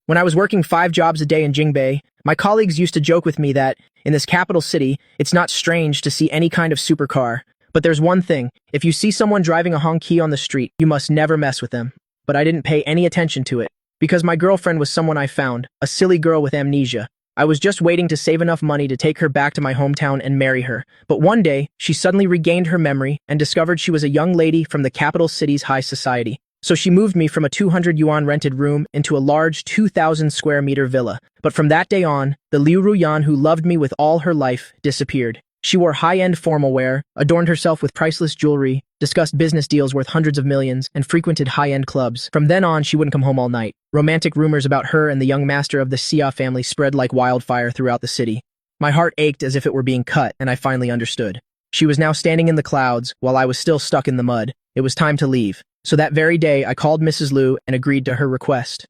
When I was working 5 jobs a day in Jingbei, my colleagues used to joke with me that, in this capital city, it's not strange to see any kind of supercar. But there's one thing, if you see someone driving a Hongqi on the street, you must never mess with them. But I didn't pay any attention to it, because my girlfriend was someone I found, a silly girl with amnesia. I was just waiting to save enough money to take her back to my hometown and marry her. But one day, she suddenly regained her memory and discovered she was a young lady from the capital city's high society. So she moved me from a 200 yuan rented room into a large 2,000 square meter villa. But from that day on, the Liu Ruyan who loved me with all her life disappeared. She wore high-end formal wear, adorned herself with priceless jewelry, discussed business deals worth hundreds of millions, and frequented high-end clubs. From then on, she wouldn't come home all night. Romantic rumors about her and the young master of the Xia family spread like wildfire throughout the city. My heart ached as if it were being cut, and I finally understood. She was now standing in the clouds, while I was still stuck in the mud. It was time to leave. So that very day, I called Mrs. Liu and agreed to her request.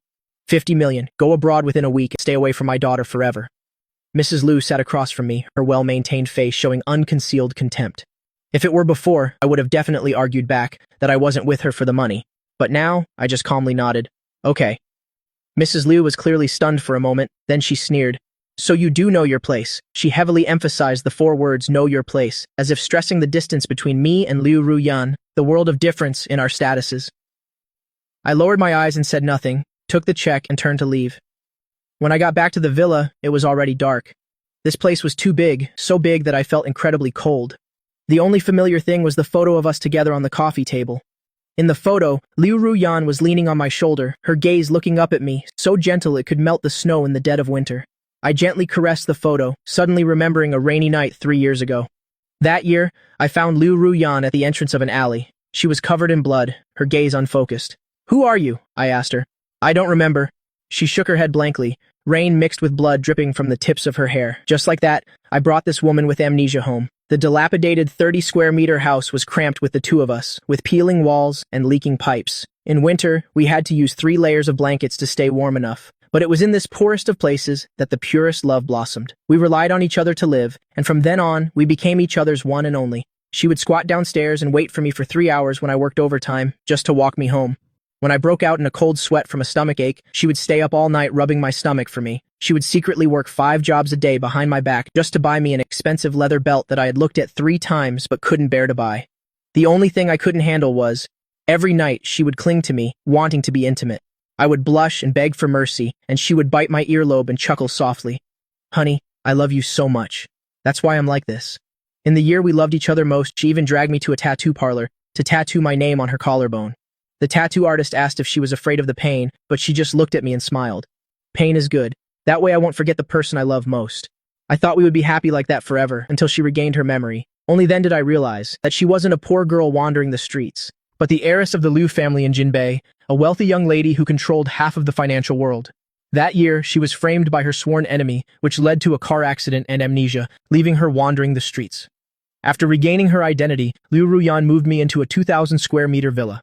50 million, go abroad within a week and stay away from my daughter forever. Mrs. Liu sat across from me, her well-maintained face showing unconcealed contempt. If it were before, I would have definitely argued back that I wasn't with her for the money. But now, I just calmly nodded. Okay. Mrs. Liu was clearly stunned for a moment, then she sneered. So you do know your place. She heavily emphasized the 4 words, know your place, as if stressing the distance between me and Liu Ruyan, the world of difference in our statuses. I lowered my eyes and said nothing, took the check and turned to leave. When I got back to the villa, it was already dark. This place was too big, so big that I felt incredibly cold. The only familiar thing was the photo of us together on the coffee table. In the photo, Liu Ruyan was leaning on my shoulder, her gaze looking up at me, so gentle it could melt the snow in the dead of winter. I gently caressed the photo, suddenly remembering a rainy night 3 years ago. That year, I found Liu Ruyan at the entrance of an alley. She was covered in blood, her gaze unfocused. Who are you? I asked her. I don't remember. She shook her head blankly, rain mixed with blood dripping from the tips of her hair. Just like that, I brought this woman with amnesia home. The dilapidated 30-square-meter house was cramped with the 2 of us, with peeling walls and leaking pipes. In winter, we had to use 3 layers of blankets to stay warm enough. But it was in this poorest of places that the purest love blossomed. We relied on each other to live, and from then on, we became each other's one and only. She would squat downstairs and wait for me for 3 hours when I worked overtime, just to walk me home. When I broke out in a cold sweat from a stomachache, she would stay up all night rubbing my stomach for me. She would secretly work 5 jobs a day behind my back just to buy me an expensive leather belt that I had looked at 3 times but couldn't bear to buy. The only thing I couldn't handle was, every night she would cling to me, wanting to be intimate. I would blush and beg for mercy, and she would bite my earlobe and chuckle softly. Honey, I love you so much. That's why I'm like this. In the year we loved each other most, she even dragged me to a tattoo parlor to tattoo my name on her collarbone. The tattoo artist asked if she was afraid of the pain, but she just looked at me and smiled. Pain is good. That way I won't forget the person I love most. I thought we would be happy like that forever until she regained her memory. Only then did I realize that she wasn't a poor girl wandering the streets, but the heiress of the Liu family in Jinbei, a wealthy young lady who controlled half of the financial world. That year, she was framed by her sworn enemy, which led to a car accident and amnesia, leaving her wandering the streets. After regaining her identity, Liu Ruyan moved me into a 2,000-square-meter villa.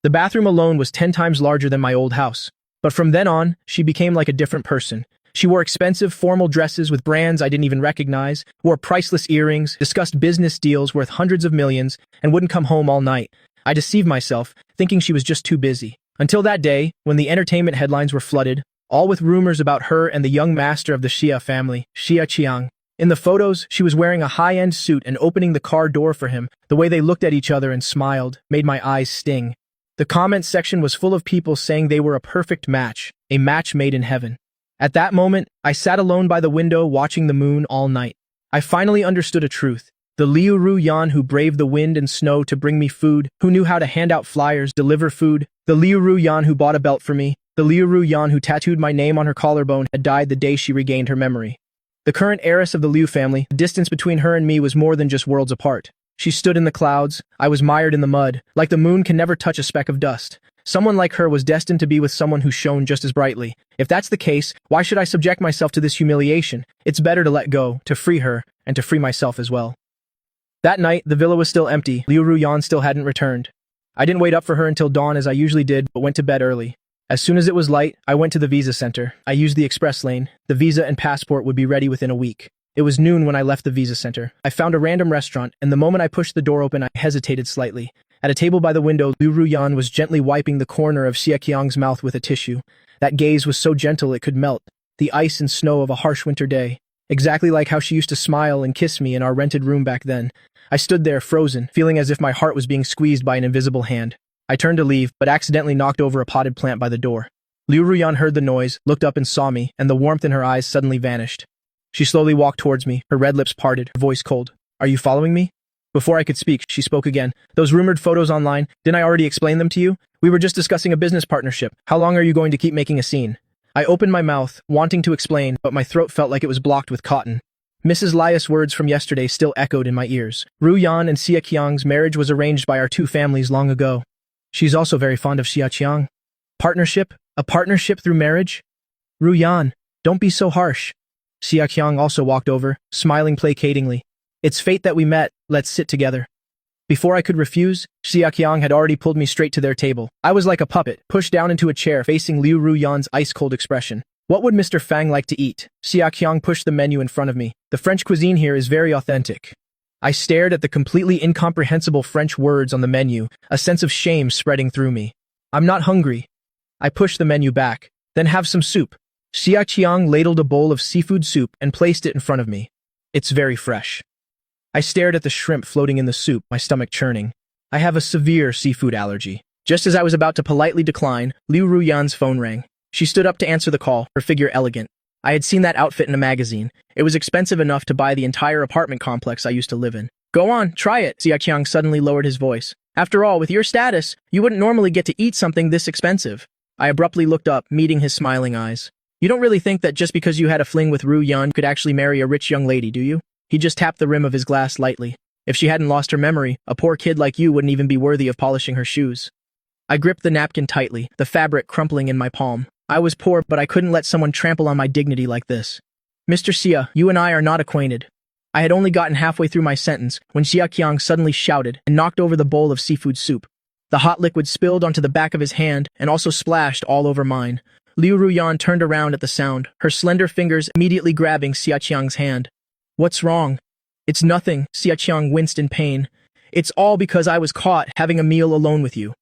The bathroom alone was 10 times larger than my old house. But from then on, she became like a different person. She wore expensive, formal dresses with brands I didn't even recognize, wore priceless earrings, discussed business deals worth hundreds of millions, and wouldn't come home all night. I deceived myself, thinking she was just too busy. Until that day, when the entertainment headlines were flooded, all with rumors about her and the young master of the Xia family, Xia Qiang. In the photos, she was wearing a high-end suit and opening the car door for him. The way they looked at each other and smiled made my eyes sting. The comments section was full of people saying they were a perfect match, a match made in heaven. At that moment, I sat alone by the window watching the moon all night. I finally understood a truth. The Liu Ruyan who braved the wind and snow to bring me food, who knew how to hand out flyers, deliver food, the Liu Ruyan who bought a belt for me, the Liu Ruyan who tattooed my name on her collarbone had died the day she regained her memory. The current heiress of the Liu family, the distance between her and me was more than just worlds apart. She stood in the clouds, I was mired in the mud, like the moon can never touch a speck of dust. Someone like her was destined to be with someone who shone just as brightly. If that's the case, why should I subject myself to this humiliation? It's better to let go, to free her, and to free myself as well. That night, the villa was still empty. Liu Ruyan still hadn't returned. I didn't wait up for her until dawn as I usually did, but went to bed early. As soon as it was light, I went to the visa center. I used the express lane. The visa and passport would be ready within a week. It was noon when I left the visa center. I found a random restaurant, and the moment I pushed the door open, I hesitated slightly. At a table by the window, Liu Ruyan was gently wiping the corner of Xia Qiang's mouth with a tissue. That gaze was so gentle it could melt the ice and snow of a harsh winter day. Exactly like how she used to smile and kiss me in our rented room back then. I stood there, frozen, feeling as if my heart was being squeezed by an invisible hand. I turned to leave, but accidentally knocked over a potted plant by the door. Liu Ruyan heard the noise, looked up and saw me, and the warmth in her eyes suddenly vanished. She slowly walked towards me, her red lips parted, her voice cold. Are you following me? Before I could speak, she spoke again. Those rumored photos online, didn't I already explain them to you? We were just discussing a business partnership. How long are you going to keep making a scene? I opened my mouth, wanting to explain, but my throat felt like it was blocked with cotton. Mrs. Lias' words from yesterday still echoed in my ears. Ruyan and Xia Qiang's marriage was arranged by our two families long ago. She's also very fond of Xia Qiang. Partnership? A partnership through marriage? Ruyan, don't be so harsh. Xia Qiang also walked over, smiling placatingly. It's fate that we met, let's sit together. Before I could refuse, Xia Qiang had already pulled me straight to their table. I was like a puppet, pushed down into a chair facing Liu Ruyan's ice-cold expression. What would Mr. Fang like to eat? Xia Qiang pushed the menu in front of me. The French cuisine here is very authentic. I stared at the completely incomprehensible French words on the menu, a sense of shame spreading through me. I'm not hungry. I pushed the menu back. Then have some soup. Xia Qiang ladled a bowl of seafood soup and placed it in front of me. It's very fresh. I stared at the shrimp floating in the soup, my stomach churning. I have a severe seafood allergy. Just as I was about to politely decline, Liu Ruyan's phone rang. She stood up to answer the call, her figure elegant. I had seen that outfit in a magazine. It was expensive enough to buy the entire apartment complex I used to live in. Go on, try it, Xia Qiang suddenly lowered his voice. After all, with your status, you wouldn't normally get to eat something this expensive. I abruptly looked up, meeting his smiling eyes. You don't really think that just because you had a fling with Ruyan, you could actually marry a rich young lady, do you? He just tapped the rim of his glass lightly. If she hadn't lost her memory, a poor kid like you wouldn't even be worthy of polishing her shoes. I gripped the napkin tightly, the fabric crumpling in my palm. I was poor, but I couldn't let someone trample on my dignity like this. Mr. Xia, you and I are not acquainted. I had only gotten halfway through my sentence when Xia Qiang suddenly shouted and knocked over the bowl of seafood soup. The hot liquid spilled onto the back of his hand and also splashed all over mine. Liu Ruyan turned around at the sound, her slender fingers immediately grabbing Xia Qiang's hand. What's wrong? It's nothing, Xia Qiang winced in pain. It's all because I was caught having a meal alone with you.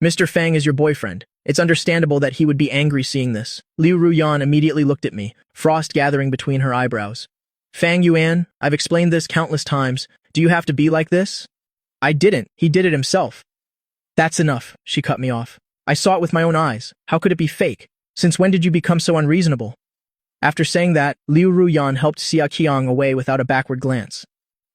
Mr. Fang is your boyfriend. It's understandable that he would be angry seeing this. Liu Ruyan immediately looked at me, frost gathering between her eyebrows. Fang Yuan, I've explained this countless times. Do you have to be like this? I didn't. He did it himself. That's enough, she cut me off. I saw it with my own eyes. How could it be fake? Since when did you become so unreasonable? After saying that, Liu Ruyan helped Xia Qiang away without a backward glance.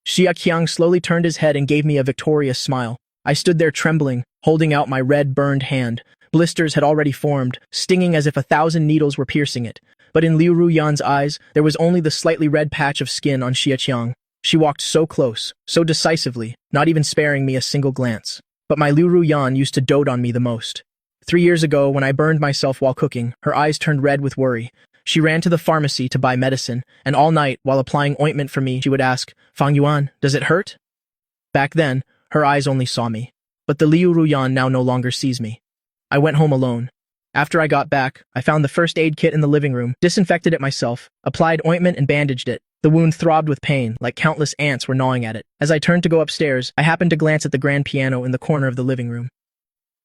Xia Qiang slowly turned his head and gave me a victorious smile. I stood there trembling, holding out my red, burned hand. Blisters had already formed, stinging as if 1,000 needles were piercing it. But in Liu Ruyan's eyes, there was only the slightly red patch of skin on Xia Qiang. She walked so close, so decisively, not even sparing me a single glance. But my Liu Ruyan used to dote on me the most. 3 years ago, when I burned myself while cooking, her eyes turned red with worry. She ran to the pharmacy to buy medicine, and all night, while applying ointment for me, she would ask, Fang Yuan, does it hurt? Back then, her eyes only saw me. But the Liu Ruyan now no longer sees me. I went home alone. After I got back, I found the first aid kit in the living room, disinfected it myself, applied ointment and bandaged it. The wound throbbed with pain, like countless ants were gnawing at it. As I turned to go upstairs, I happened to glance at the grand piano in the corner of the living room.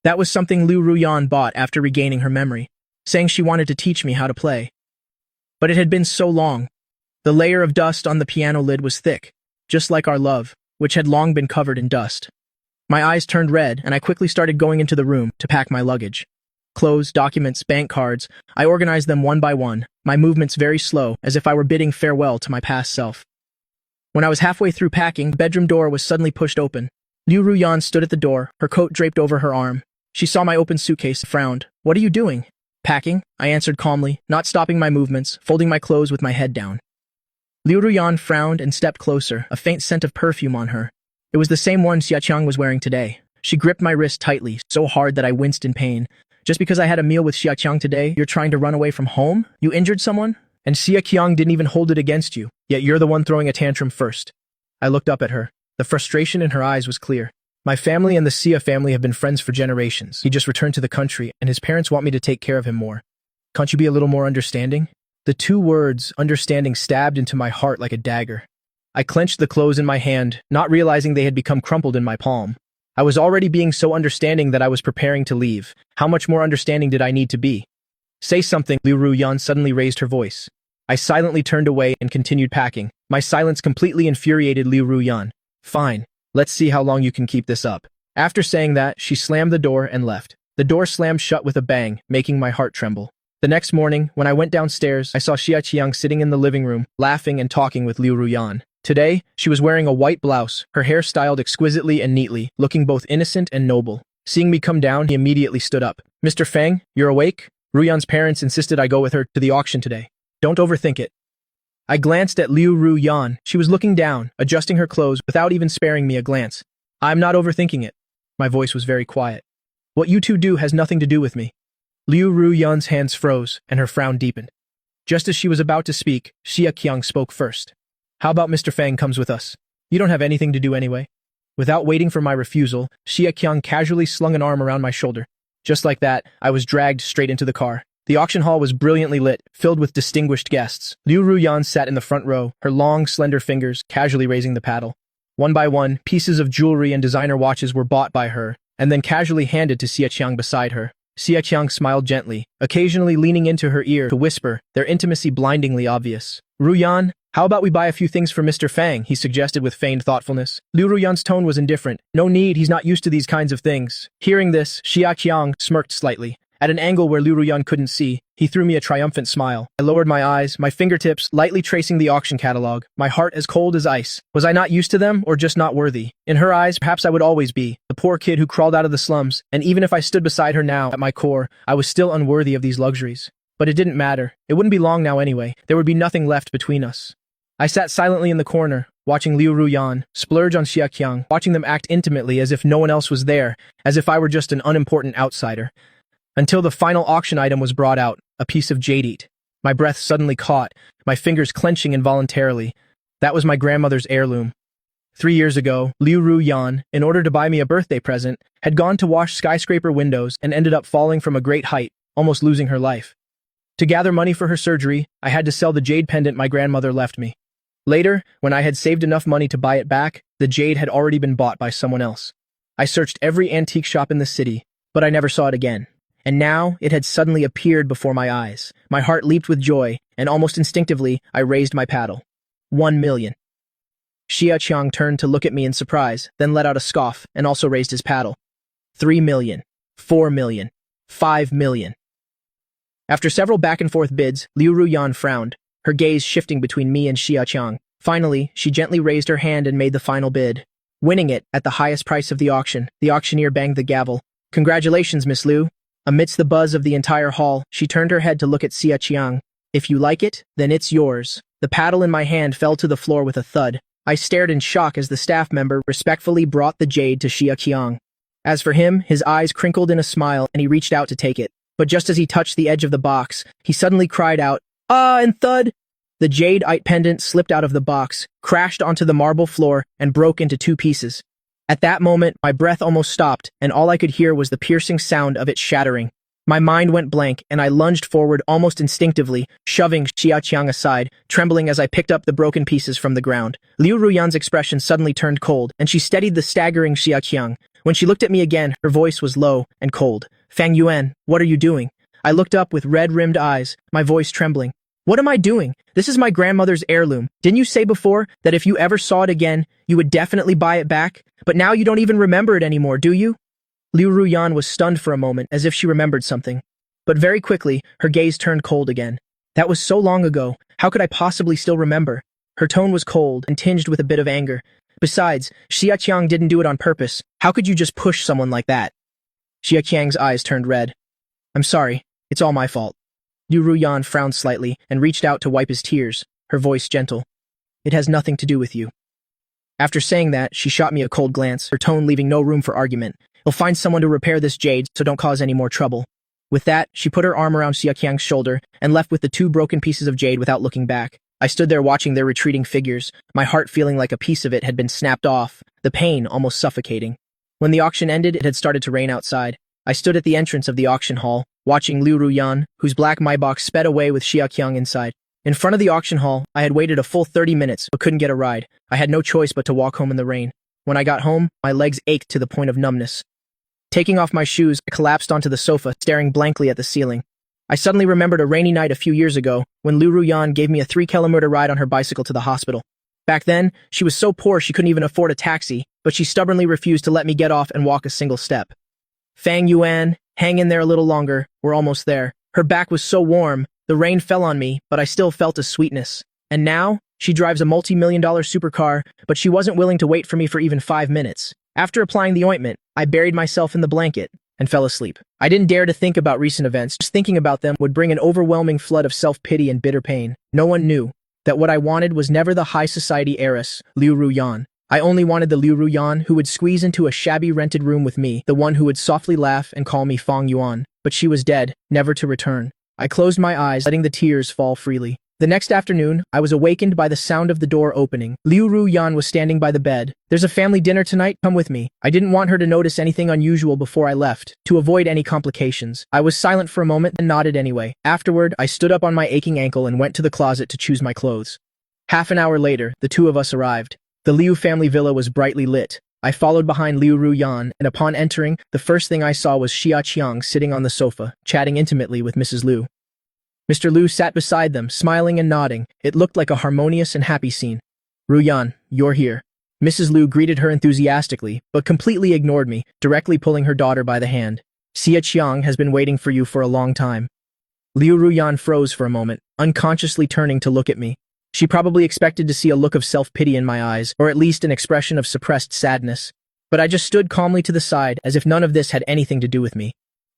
That was something Liu Ruyan bought after regaining her memory, saying she wanted to teach me how to play. But it had been so long. The layer of dust on the piano lid was thick, just like our love, which had long been covered in dust. My eyes turned red, and I quickly started going into the room to pack my luggage. Clothes, documents, bank cards, I organized them one by one, my movements very slow, as if I were bidding farewell to my past self. When I was halfway through packing, the bedroom door was suddenly pushed open. Liu Ruyan stood at the door, her coat draped over her arm. She saw my open suitcase and frowned. What are you doing? Packing, I answered calmly, not stopping my movements, folding my clothes with my head down. Liu Ruyan frowned and stepped closer, a faint scent of perfume on her. It was the same one Xia Qiang was wearing today. She gripped my wrist tightly, so hard that I winced in pain. Just because I had a meal with Xia Qiang today, you're trying to run away from home? You injured someone? And Xia Qiang didn't even hold it against you, yet you're the one throwing a tantrum first. I looked up at her. The frustration in her eyes was clear. My family and the Xia family have been friends for generations. He just returned to the country, and his parents want me to take care of him more. Can't you be a little more understanding? The two words, understanding, stabbed into my heart like a dagger. I clenched the clothes in my hand, not realizing they had become crumpled in my palm. I was already being so understanding that I was preparing to leave. How much more understanding did I need to be? Say something, Liu Ruyan suddenly raised her voice. I silently turned away and continued packing. My silence completely infuriated Liu Ruyan. Fine, let's see how long you can keep this up. After saying that, she slammed the door and left. The door slammed shut with a bang, making my heart tremble. The next morning, when I went downstairs, I saw Xia Qiang sitting in the living room, laughing and talking with Liu Ruyan. Today, she was wearing a white blouse, her hair styled exquisitely and neatly, looking both innocent and noble. Seeing me come down, he immediately stood up. Mr. Feng, you're awake? Ruyan's parents insisted I go with her to the auction today. Don't overthink it. I glanced at Liu Ruyan. She was looking down, adjusting her clothes without even sparing me a glance. I'm not overthinking it. My voice was very quiet. What you two do has nothing to do with me. Liu Ruyan's hands froze, and her frown deepened. Just as she was about to speak, Xia Qiang spoke first. How about Mr. Feng comes with us? You don't have anything to do anyway. Without waiting for my refusal, Xia Qiang casually slung an arm around my shoulder. Just like that, I was dragged straight into the car. The auction hall was brilliantly lit, filled with distinguished guests. Liu Ruyan sat in the front row, her long, slender fingers casually raising the paddle. One by one, pieces of jewelry and designer watches were bought by her, and then casually handed to Xia Qiang beside her. Xia Qiang smiled gently, occasionally leaning into her ear to whisper, their intimacy blindingly obvious. Ruyan, how about we buy a few things for Mr. Feng, he suggested with feigned thoughtfulness. Liu Ruyan's tone was indifferent. No need, he's not used to these kinds of things. Hearing this, Xia Qiang smirked slightly. At an angle where Liu Ruyan couldn't see, he threw me a triumphant smile. I lowered my eyes, my fingertips lightly tracing the auction catalog, my heart as cold as ice. Was I not used to them, or just not worthy? In her eyes, perhaps I would always be, the poor kid who crawled out of the slums, and even if I stood beside her now, at my core, I was still unworthy of these luxuries. But it didn't matter. It wouldn't be long now anyway. There would be nothing left between us. I sat silently in the corner, watching Liu Ruyan splurge on Xia Qiang, watching them act intimately as if no one else was there, as if I were just an unimportant outsider. Until the final auction item was brought out, a piece of jade. My breath suddenly caught, my fingers clenching involuntarily. That was my grandmother's heirloom. 3 years ago, Liu Ruyan, in order to buy me a birthday present, had gone to wash skyscraper windows and ended up falling from a great height, almost losing her life. To gather money for her surgery, I had to sell the jade pendant my grandmother left me. Later, when I had saved enough money to buy it back, the jade had already been bought by someone else. I searched every antique shop in the city, but I never saw it again. And now, it had suddenly appeared before my eyes. My heart leaped with joy, and almost instinctively, I raised my paddle. 1 million. Xia Qiang turned to look at me in surprise, then let out a scoff, and also raised his paddle. 3 million. 4 million. 5 million. After several back-and-forth bids, Liu Ruyan frowned, her gaze shifting between me and Xia Qiang. Finally, she gently raised her hand and made the final bid. Winning it, at the highest price of the auction, the auctioneer banged the gavel. Congratulations, Miss Liu. Amidst the buzz of the entire hall, she turned her head to look at Xia Qiang. If you like it, then it's yours. The paddle in my hand fell to the floor with a thud. I stared in shock as the staff member respectfully brought the jade to Xia Qiang. As for him, his eyes crinkled in a smile and he reached out to take it. But just as he touched the edge of the box, he suddenly cried out, "Ah!" and thud! The jade-ite pendant slipped out of the box, crashed onto the marble floor, and broke into 2 pieces. At that moment, my breath almost stopped, and all I could hear was the piercing sound of it shattering. My mind went blank, and I lunged forward almost instinctively, shoving Xia Qiang aside, trembling as I picked up the broken pieces from the ground. Liu Ruyan's expression suddenly turned cold, and she steadied the staggering Xia Qiang. When she looked at me again, her voice was low and cold. "Fang Yuan, what are you doing?" I looked up with red-rimmed eyes, my voice trembling. "What am I doing? This is my grandmother's heirloom. Didn't you say before that if you ever saw it again, you would definitely buy it back? But now you don't even remember it anymore, do you?" Liu Ruyan was stunned for a moment, as if she remembered something. But very quickly, her gaze turned cold again. That was so long ago. How could I possibly still remember? Her tone was cold and tinged with a bit of anger. Besides, Xia Qiang didn't do it on purpose. How could you just push someone like that? Xia Qiang's eyes turned red. "I'm sorry. It's all my fault." Liu Ruyan frowned slightly and reached out to wipe his tears, her voice gentle. "It has nothing to do with you." After saying that, she shot me a cold glance, her tone leaving no room for argument. "You'll find someone to repair this jade, so don't cause any more trouble." With that, she put her arm around Xia Qiang's shoulder and left with the 2 broken pieces of jade without looking back. I stood there watching their retreating figures, my heart feeling like a piece of it had been snapped off, the pain almost suffocating. When the auction ended, it had started to rain outside. I stood at the entrance of the auction hall, watching Liu Ruyan, whose black Maybach sped away with Xia Qiang inside. In front of the auction hall, I had waited a full 30 minutes but couldn't get a ride. I had no choice but to walk home in the rain. When I got home, my legs ached to the point of numbness. Taking off my shoes, I collapsed onto the sofa, staring blankly at the ceiling. I suddenly remembered a rainy night a few years ago when Liu Ruyan gave me a 3-kilometer ride on her bicycle to the hospital. Back then, she was so poor she couldn't even afford a taxi, but she stubbornly refused to let me get off and walk a single step. Fang Yuan, hang in there a little longer, we're almost there. Her back was so warm, the rain fell on me, but I still felt a sweetness. And now, she drives a multi-million-dollar supercar, but she wasn't willing to wait for me for even 5 minutes. After applying the ointment, I buried myself in the blanket and fell asleep. I didn't dare to think about recent events. Just thinking about them would bring an overwhelming flood of self-pity and bitter pain. No one knew that what I wanted was never the high society heiress, Liu Ruyan. I only wanted the Liu Ruyan who would squeeze into a shabby rented room with me, the one who would softly laugh and call me Fang Yuan. But she was dead, never to return. I closed my eyes, letting the tears fall freely. The next afternoon, I was awakened by the sound of the door opening. Liu Ruyan was standing by the bed. "There's a family dinner tonight, come with me." I didn't want her to notice anything unusual before I left, to avoid any complications. I was silent for a moment and nodded anyway. Afterward, I stood up on my aching ankle and went to the closet to choose my clothes. Half an hour later, the two of us arrived. The Liu family villa was brightly lit. I followed behind Liu Ruyan, and upon entering, the first thing I saw was Xia Qiang sitting on the sofa, chatting intimately with Mrs. Liu. Mr. Liu sat beside them, smiling and nodding. It looked like a harmonious and happy scene. "Ruyan, you're here." Mrs. Liu greeted her enthusiastically, but completely ignored me, directly pulling her daughter by the hand. "Xia Qiang has been waiting for you for a long time." Liu Ruyan froze for a moment, unconsciously turning to look at me. She probably expected to see a look of self-pity in my eyes, or at least an expression of suppressed sadness. But I just stood calmly to the side, as if none of this had anything to do with me.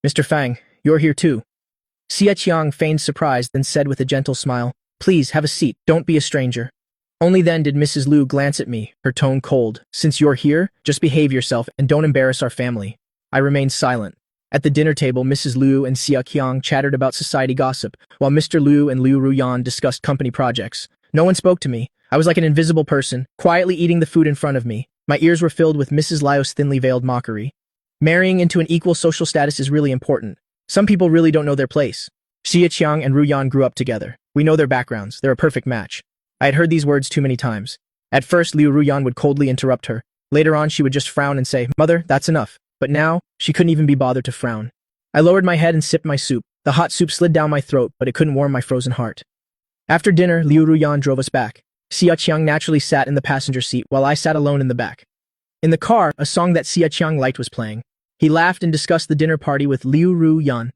"Mr. Fang, you're here too." Xia Qiang feigned surprise, then said with a gentle smile, "Please, have a seat, don't be a stranger." Only then did Mrs. Liu glance at me, her tone cold. "Since you're here, just behave yourself and don't embarrass our family." I remained silent. At the dinner table, Mrs. Liu and Xia Qiang chattered about society gossip, while Mr. Liu and Liu Ruyan discussed company projects. No one spoke to me. I was like an invisible person, quietly eating the food in front of me. My ears were filled with Mrs. Liu's thinly veiled mockery. Marrying into an equal social status is really important. Some people really don't know their place. Xia Qiang and Ruyan grew up together. We know their backgrounds. They're a perfect match. I had heard these words too many times. At first, Liu Ruyan would coldly interrupt her. Later on, she would just frown and say, "Mother, that's enough." But now, she couldn't even be bothered to frown. I lowered my head and sipped my soup. The hot soup slid down my throat, but it couldn't warm my frozen heart. After dinner, Liu Ruyan drove us back. Xia Qiang naturally sat in the passenger seat, while I sat alone in the back. In the car, a song that Xia Qiang liked was playing. He laughed and discussed the dinner party with Liu Ruyan.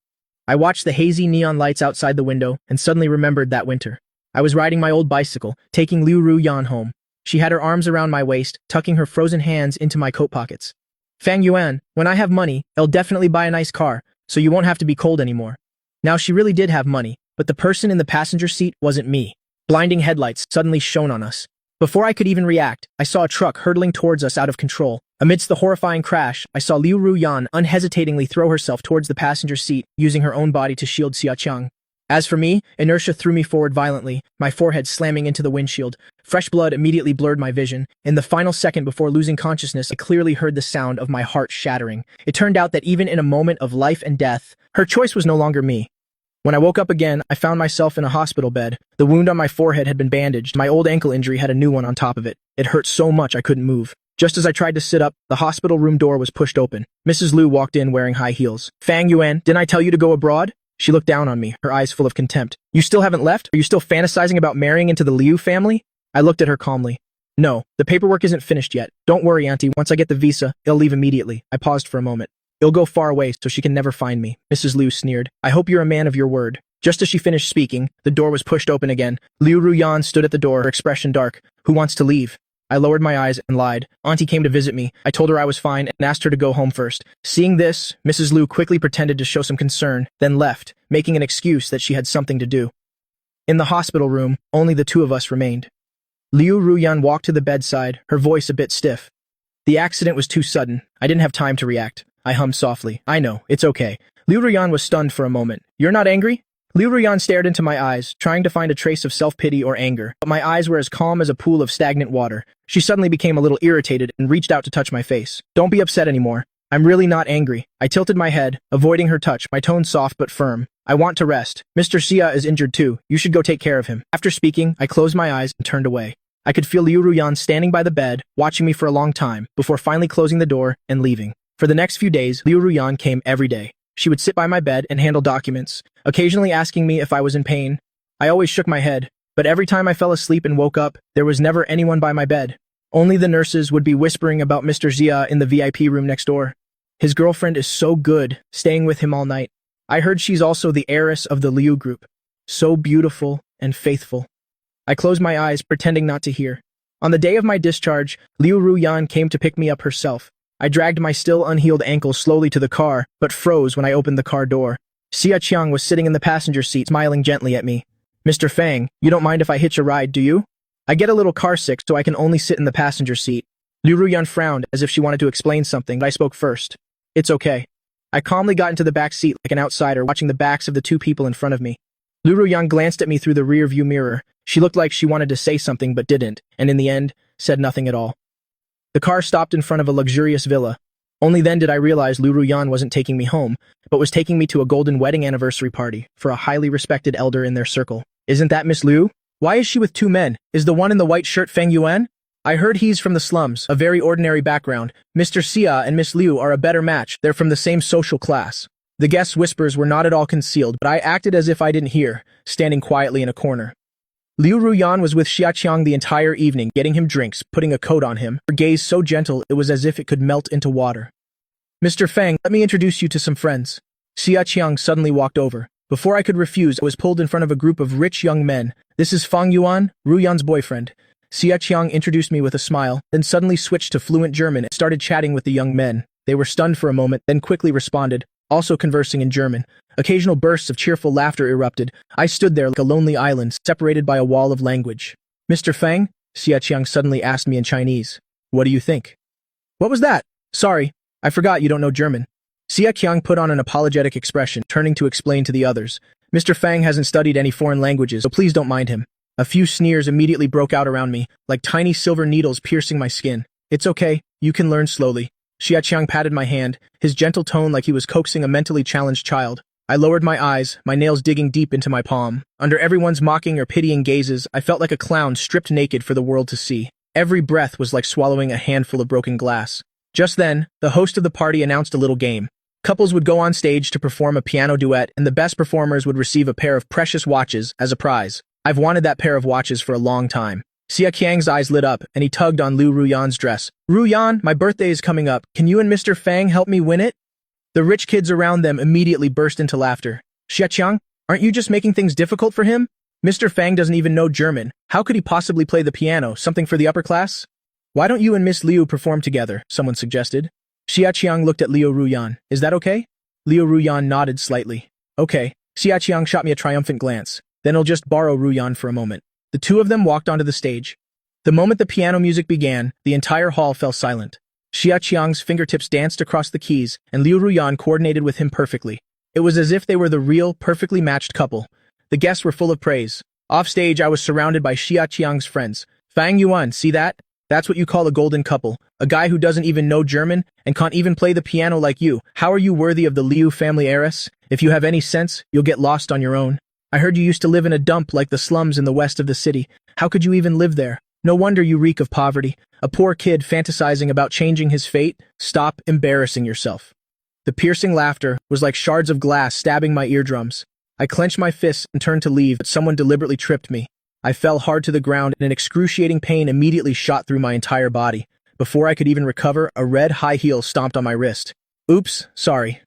I watched the hazy neon lights outside the window and suddenly remembered that winter. I was riding my old bicycle, taking Liu Ruyan home. She had her arms around my waist, tucking her frozen hands into my coat pockets. "Fang Yuan, when I have money, I'll definitely buy a nice car, so you won't have to be cold anymore." Now she really did have money, but the person in the passenger seat wasn't me. Blinding headlights suddenly shone on us. Before I could even react, I saw a truck hurtling towards us out of control. Amidst the horrifying crash, I saw Liu Ruyan unhesitatingly throw herself towards the passenger seat, using her own body to shield Xia Qiang. As for me, inertia threw me forward violently, my forehead slamming into the windshield. Fresh blood immediately blurred my vision. In the final second before losing consciousness, I clearly heard the sound of my heart shattering. It turned out that even in a moment of life and death, her choice was no longer me. When I woke up again, I found myself in a hospital bed. The wound on my forehead had been bandaged. My old ankle injury had a new one on top of it. It hurt so much I couldn't move. Just as I tried to sit up, the hospital room door was pushed open. Mrs. Liu walked in wearing high heels. "Fang Yuan, didn't I tell you to go abroad?" She looked down on me, her eyes full of contempt. "You still haven't left? Are you still fantasizing about marrying into the Liu family?" I looked at her calmly. "No, the paperwork isn't finished yet. Don't worry, Auntie. Once I get the visa, I'll leave immediately." I paused for a moment. "It'll go far away so she can never find me." Mrs. Liu sneered. "I hope you're a man of your word." Just as she finished speaking, the door was pushed open again. Liu Ruyan stood at the door, her expression dark. "Who wants to leave?" I lowered my eyes and lied. Auntie came to visit me. I told her I was fine and asked her to go home first. Seeing this, Mrs. Liu quickly pretended to show some concern, then left, making an excuse that she had something to do. In the hospital room, only the two of us remained. Liu Ruyan walked to the bedside, her voice a bit stiff. "The accident was too sudden. I didn't have time to react." I hummed softly. "I know, it's okay." Liu Ruyan was stunned for a moment. "You're not angry?" Liu Ruyan stared into my eyes, trying to find a trace of self-pity or anger, but my eyes were as calm as a pool of stagnant water. She suddenly became a little irritated and reached out to touch my face. "Don't be upset anymore. I'm really not angry." I tilted my head, avoiding her touch, my tone soft but firm. "I want to rest. Mr. Xia is injured too. You should go take care of him." After speaking, I closed my eyes and turned away. I could feel Liu Ruyan standing by the bed, watching me for a long time, before finally closing the door and leaving. For the next few days, Liu Ruyan came every day. She would sit by my bed and handle documents, occasionally asking me if I was in pain. I always shook my head, but every time I fell asleep and woke up, there was never anyone by my bed. Only the nurses would be whispering about Mr. Xia in the VIP room next door. His girlfriend is so good, staying with him all night. I heard she's also the heiress of the Liu group. So beautiful and faithful. I closed my eyes, pretending not to hear. On the day of my discharge, Liu Ruyan came to pick me up herself. I dragged my still unhealed ankle slowly to the car, but froze when I opened the car door. Xia Qiang was sitting in the passenger seat, smiling gently at me. Mr. Fang, you don't mind if I hitch a ride, do you? I get a little car sick, so I can only sit in the passenger seat. Liu Ruyan frowned, as if she wanted to explain something, but I spoke first. It's okay. I calmly got into the back seat like an outsider, watching the backs of the two people in front of me. Liu Ruyan glanced at me through the rear-view mirror. She looked like she wanted to say something but didn't, and in the end, said nothing at all. The car stopped in front of a luxurious villa. Only then did I realize Liu Ruyan wasn't taking me home, but was taking me to a golden wedding anniversary party for a highly respected elder in their circle. Isn't that Miss Liu? Why is she with two men? Is the one in the white shirt Feng Yuan? I heard he's from the slums, a very ordinary background. Mr. Xia and Miss Liu are a better match. They're from the same social class. The guests' whispers were not at all concealed, but I acted as if I didn't hear, standing quietly in a corner. Liu Ruyan was with Xia Qiang the entire evening, getting him drinks, putting a coat on him, her gaze so gentle it was as if it could melt into water. Mr. Fang, let me introduce you to some friends. Xia Qiang suddenly walked over. Before I could refuse, I was pulled in front of a group of rich young men. This is Feng Yuan, Ruyan's boyfriend. Xia Qiang introduced me with a smile, then suddenly switched to fluent German and started chatting with the young men. They were stunned for a moment, then quickly responded, also conversing in German. Occasional bursts of cheerful laughter erupted. I stood there like a lonely island, separated by a wall of language. Mr. Fang? Xia Qiang suddenly asked me in Chinese. What do you think? What was that? Sorry, I forgot you don't know German. Xia Qiang put on an apologetic expression, turning to explain to the others. Mr. Fang hasn't studied any foreign languages, so please don't mind him. A few sneers immediately broke out around me, like tiny silver needles piercing my skin. It's okay, you can learn slowly. Xia Qiang patted my hand, his gentle tone like he was coaxing a mentally challenged child. I lowered my eyes, my nails digging deep into my palm. Under everyone's mocking or pitying gazes, I felt like a clown stripped naked for the world to see. Every breath was like swallowing a handful of broken glass. Just then, the host of the party announced a little game. Couples would go on stage to perform a piano duet, and the best performers would receive a pair of precious watches as a prize. I've wanted that pair of watches for a long time. Xia Qiang's eyes lit up, and he tugged on Liu Ruyan's dress. Ruyan, my birthday is coming up. Can you and Mr. Fang help me win it? The rich kids around them immediately burst into laughter. Xia Qiang, aren't you just making things difficult for him? Mr. Fang doesn't even know German. How could he possibly play the piano, something for the upper class? Why don't you and Miss Liu perform together, someone suggested. Xia Qiang looked at Liu Ruyan. Is that okay? Liu Ruyan nodded slightly. Okay. Xia Qiang shot me a triumphant glance. Then I'll just borrow Ruyan for a moment. The two of them walked onto the stage. The moment the piano music began, the entire hall fell silent. Xia Qiang's fingertips danced across the keys, and Liu Ruyan coordinated with him perfectly. It was as if they were the real, perfectly matched couple. The guests were full of praise. Off stage, I was surrounded by Xia Qiang's friends. Fang Yuan, see that? That's what you call a golden couple. A guy who doesn't even know German and can't even play the piano like you. How are you worthy of the Liu family heiress? If you have any sense, you'll get lost on your own. I heard you used to live in a dump like the slums in the west of the city. How could you even live there? No wonder you reek of poverty. A poor kid fantasizing about changing his fate? Stop embarrassing yourself. The piercing laughter was like shards of glass stabbing my eardrums. I clenched my fists and turned to leave, but someone deliberately tripped me. I fell hard to the ground, and an excruciating pain immediately shot through my entire body. Before I could even recover, a red high heel stomped on my wrist. Oops, sorry.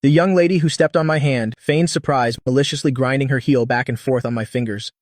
The young lady who stepped on my hand feigned surprise, maliciously grinding her heel back and forth on my fingers.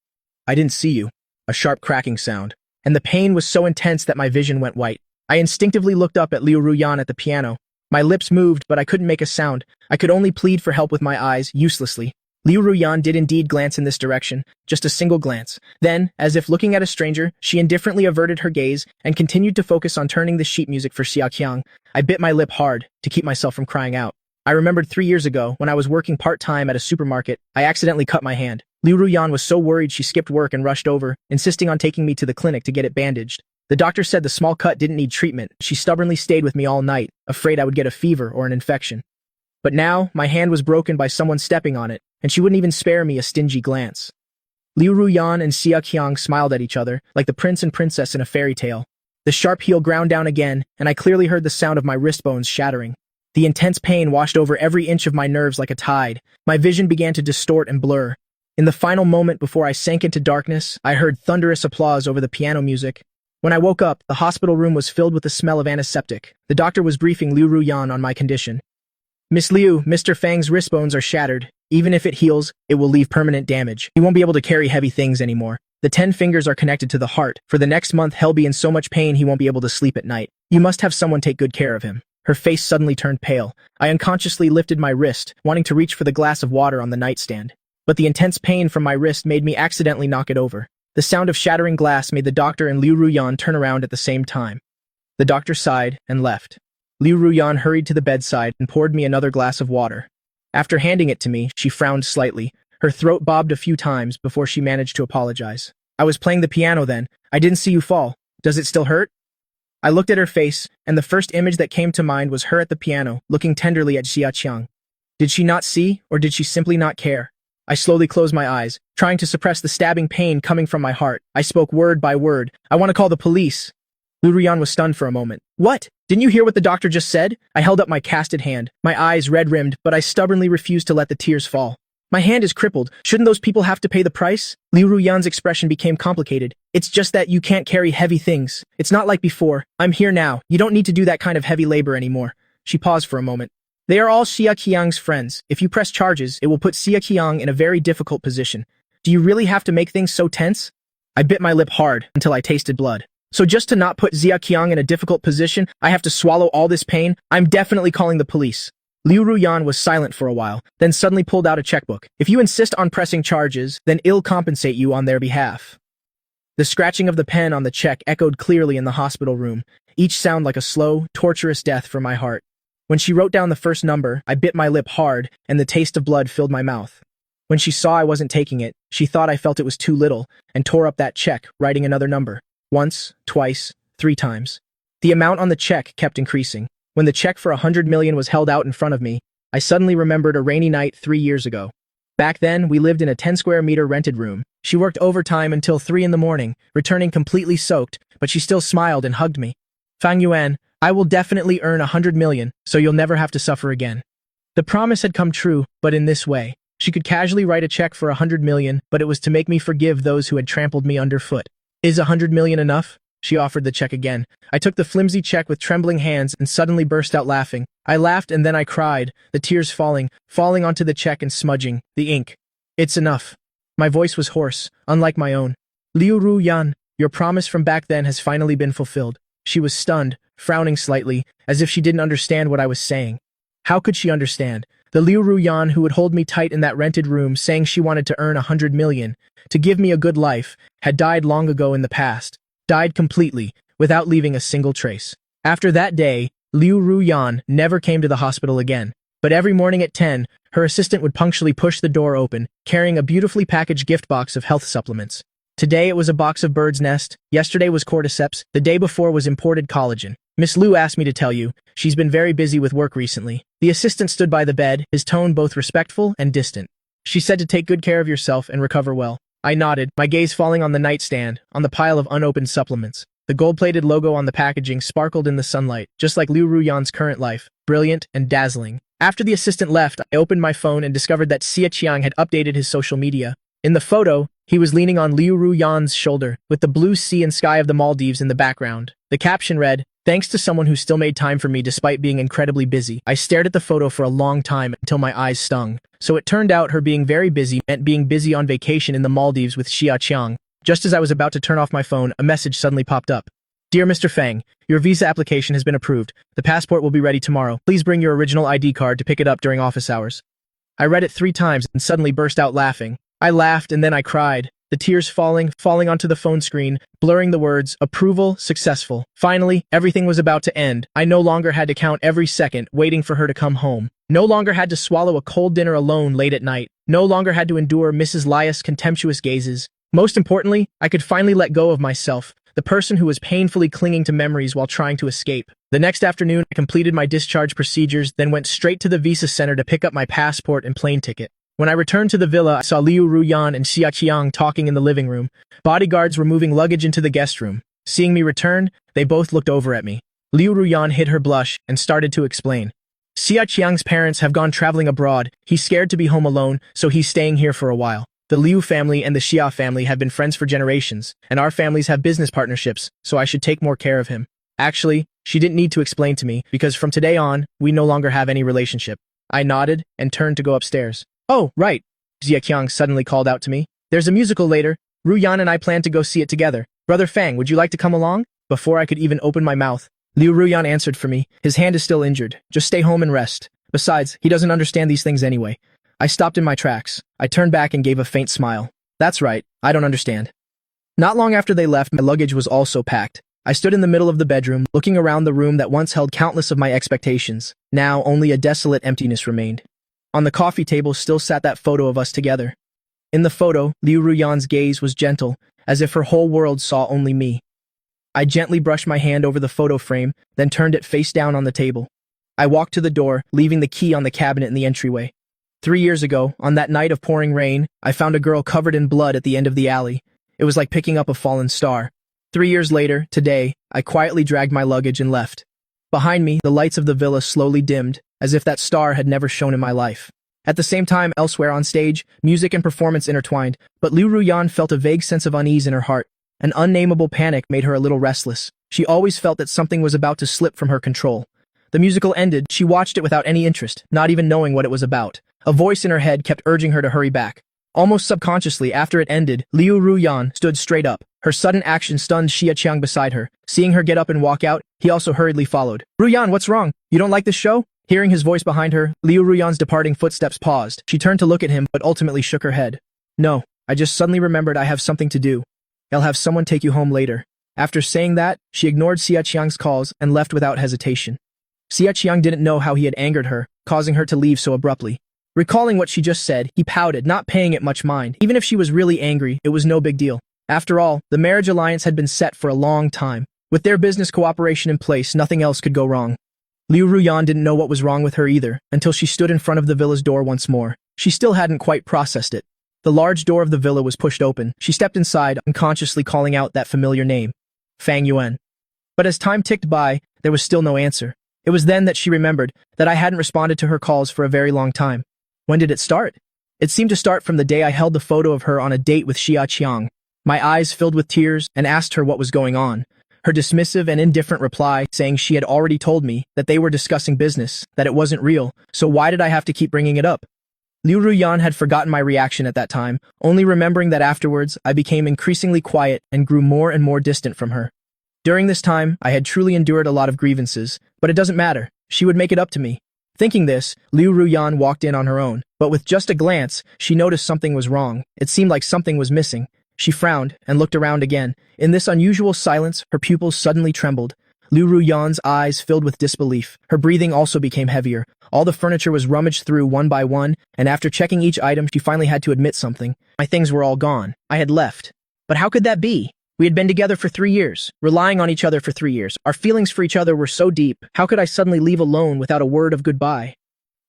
I didn't see you. A sharp cracking sound. And the pain was so intense that my vision went white. I instinctively looked up at Liu Ruyan at the piano. My lips moved, but I couldn't make a sound. I could only plead for help with my eyes, uselessly. Liu Ruyan did indeed glance in this direction, just a single glance. Then, as if looking at a stranger, she indifferently averted her gaze and continued to focus on turning the sheet music for Xia Qiang. I bit my lip hard to keep myself from crying out. I remembered 3 years ago, when I was working part-time at a supermarket, I accidentally cut my hand. Liu Ruyan was so worried she skipped work and rushed over, insisting on taking me to the clinic to get it bandaged. The doctor said the small cut didn't need treatment. She stubbornly stayed with me all night, afraid I would get a fever or an infection. But now, my hand was broken by someone stepping on it, and she wouldn't even spare me a stingy glance. Liu Ruyan and Xia Qiang smiled at each other, like the prince and princess in a fairy tale. The sharp heel ground down again, and I clearly heard the sound of my wrist bones shattering. The intense pain washed over every inch of my nerves like a tide. My vision began to distort and blur. In the final moment before I sank into darkness, I heard thunderous applause over the piano music. When I woke up, the hospital room was filled with the smell of antiseptic. The doctor was briefing Liu Ruyan on my condition. Miss Liu, Mr. Fang's wrist bones are shattered. Even if it heals, it will leave permanent damage. He won't be able to carry heavy things anymore. The 10 fingers are connected to the heart. For the next month, he'll be in so much pain he won't be able to sleep at night. You must have someone take good care of him. Her face suddenly turned pale. I unconsciously lifted my wrist, wanting to reach for the glass of water on the nightstand. But the intense pain from my wrist made me accidentally knock it over. The sound of shattering glass made the doctor and Liu Ruyan turn around at the same time. The doctor sighed and left. Liu Ruyan hurried to the bedside and poured me another glass of water. After handing it to me, she frowned slightly. Her throat bobbed a few times before she managed to apologize. I was playing the piano then. I didn't see you fall. Does it still hurt? I looked at her face, and the first image that came to mind was her at the piano, looking tenderly at Xia Qiang. Did she not see, or did she simply not care? I slowly closed my eyes, trying to suppress the stabbing pain coming from my heart. I spoke word by word. I want to call the police. Liu Ruyan was stunned for a moment. What? Didn't you hear what the doctor just said? I held up my casted hand, my eyes red-rimmed, but I stubbornly refused to let the tears fall. My hand is crippled. Shouldn't those people have to pay the price? Liu Ruyan's expression became complicated. It's just that you can't carry heavy things. It's not like before. I'm here now. You don't need to do that kind of heavy labor anymore. She paused for a moment. They are all Xia Qiang's friends. If you press charges, it will put Xia Qiang in a very difficult position. Do you really have to make things so tense? I bit my lip hard until I tasted blood. So just to not put Xia Qiang in a difficult position, I have to swallow all this pain? I'm definitely calling the police. Liu Ruyan was silent for a while, then suddenly pulled out a checkbook. If you insist on pressing charges, then I'll compensate you on their behalf. The scratching of the pen on the check echoed clearly in the hospital room, each sound like a slow, torturous death for my heart. When she wrote down the first number, I bit my lip hard, and the taste of blood filled my mouth. When she saw I wasn't taking it, she thought I felt it was too little, and tore up that check, writing another number. Once, twice, 3 times. The amount on the check kept increasing. When the check for 100 million was held out in front of me, I suddenly remembered a rainy night 3 years ago. Back then, we lived in a 10-square-meter rented room. She worked overtime until 3 in the morning, returning completely soaked, but she still smiled and hugged me. Fang Yuan, I will definitely earn 100 million, so you'll never have to suffer again. The promise had come true, but in this way. She could casually write a check for 100 million, but it was to make me forgive those who had trampled me underfoot. Is 100 million enough? She offered the check again. I took the flimsy check with trembling hands and suddenly burst out laughing. I laughed and then I cried, the tears falling onto the check and smudging the ink. It's enough. My voice was hoarse, unlike my own. Liu Ruyan, your promise from back then has finally been fulfilled. She was stunned, frowning slightly, as if she didn't understand what I was saying. How could she understand? The Liu Ruyan who would hold me tight in that rented room saying she wanted to earn 100 million, to give me a good life, had died long ago in the past. Died completely, without leaving a single trace. After that day, Liu Ruyan never came to the hospital again. But every morning at 10, her assistant would punctually push the door open, carrying a beautifully packaged gift box of health supplements. Today it was a box of bird's nest, yesterday was cordyceps, the day before was imported collagen. Miss Liu asked me to tell you, she's been very busy with work recently. The assistant stood by the bed, his tone both respectful and distant. She said to take good care of yourself and recover well. I nodded, my gaze falling on the nightstand, on the pile of unopened supplements. The gold-plated logo on the packaging sparkled in the sunlight, just like Liu Ruyan's current life, brilliant and dazzling. After the assistant left, I opened my phone and discovered that Xia Qiang had updated his social media. In the photo, he was leaning on Liu Ruyan's shoulder, with the blue sea and sky of the Maldives in the background. The caption read, "Thanks to someone who still made time for me despite being incredibly busy." I stared at the photo for a long time until my eyes stung. So it turned out her being very busy meant being busy on vacation in the Maldives with Xia Qiang. Just as I was about to turn off my phone, a message suddenly popped up. Dear Mr. Fang, your visa application has been approved. The passport will be ready tomorrow. Please bring your original ID card to pick it up during office hours. I read it 3 times and suddenly burst out laughing. I laughed and then I cried. The tears falling onto the phone screen, blurring the words, approval, successful. Finally, everything was about to end. I no longer had to count every second, waiting for her to come home. No longer had to swallow a cold dinner alone late at night. No longer had to endure Mrs. Lias' contemptuous gazes. Most importantly, I could finally let go of myself, the person who was painfully clinging to memories while trying to escape. The next afternoon, I completed my discharge procedures, then went straight to the visa center to pick up my passport and plane ticket. When I returned to the villa, I saw Liu Ruyan and Xia Qiang talking in the living room. Bodyguards were moving luggage into the guest room. Seeing me return, they both looked over at me. Liu Ruyan hid her blush and started to explain. Xia Qiang's parents have gone traveling abroad. He's scared to be home alone, so he's staying here for a while. The Liu family and the Xia family have been friends for generations, and our families have business partnerships, so I should take more care of him. Actually, she didn't need to explain to me, because from today on, we no longer have any relationship. I nodded and turned to go upstairs. Oh, right, Xia Qiang suddenly called out to me. There's a musical later. Ruyan and I plan to go see it together. Brother Fang, would you like to come along? Before I could even open my mouth, Liu Ruyan answered for me. His hand is still injured. Just stay home and rest. Besides, he doesn't understand these things anyway. I stopped in my tracks. I turned back and gave a faint smile. That's right, I don't understand. Not long after they left, my luggage was also packed. I stood in the middle of the bedroom, looking around the room that once held countless of my expectations. Now, only a desolate emptiness remained. On the coffee table still sat that photo of us together. In the photo, Liu Ruyan's gaze was gentle, as if her whole world saw only me. I gently brushed my hand over the photo frame, then turned it face down on the table. I walked to the door, leaving the key on the cabinet in the entryway. 3 years ago, on that night of pouring rain, I found a girl covered in blood at the end of the alley. It was like picking up a fallen star. 3 years later, today, I quietly dragged my luggage and left. Behind me, the lights of the villa slowly dimmed, as if that star had never shone in my life. At the same time, elsewhere on stage, music and performance intertwined, but Liu Ruyan felt a vague sense of unease in her heart. An unnameable panic made her a little restless. She always felt that something was about to slip from her control. The musical ended, she watched it without any interest, not even knowing what it was about. A voice in her head kept urging her to hurry back. Almost subconsciously, after it ended, Liu Ruyan stood straight up. Her sudden action stunned Xia Qiang beside her. Seeing her get up and walk out, he also hurriedly followed. Ruyan, what's wrong? You don't like this show? Hearing his voice behind her, Liu Ruyan's departing footsteps paused. She turned to look at him, but ultimately shook her head. No, I just suddenly remembered I have something to do. I'll have someone take you home later. After saying that, she ignored Xia Qiang's calls and left without hesitation. Xia Qiang didn't know how he had angered her, causing her to leave so abruptly. Recalling what she just said, he pouted, not paying it much mind. Even if she was really angry, it was no big deal. After all, the marriage alliance had been set for a long time. With their business cooperation in place, nothing else could go wrong. Liu Ruyan didn't know what was wrong with her either, until she stood in front of the villa's door once more. She still hadn't quite processed it. The large door of the villa was pushed open. She stepped inside, unconsciously calling out that familiar name, Fang Yuan. But as time ticked by, there was still no answer. It was then that she remembered that I hadn't responded to her calls for a very long time. When did it start? It seemed to start from the day I held the photo of her on a date with Xia Qiang. My eyes filled with tears and asked her what was going on. Her dismissive and indifferent reply, saying she had already told me that they were discussing business, that it wasn't real, so why did I have to keep bringing it up? Liu Ruyan had forgotten my reaction at that time, only remembering that afterwards I became increasingly quiet and grew more and more distant from her. During this time, I had truly endured a lot of grievances, but it doesn't matter. She would make it up to me. Thinking this, Liu Ruyan walked in on her own, but with just a glance, she noticed something was wrong. It seemed like something was missing. She frowned and looked around again. In this unusual silence, her pupils suddenly trembled. Liu Ruyan's eyes filled with disbelief. Her breathing also became heavier. All the furniture was rummaged through one by one, and after checking each item, she finally had to admit something. My things were all gone. I had left. But how could that be? We had been together for 3 years, relying on each other for 3 years. Our feelings for each other were so deep. How could I suddenly leave alone without a word of goodbye?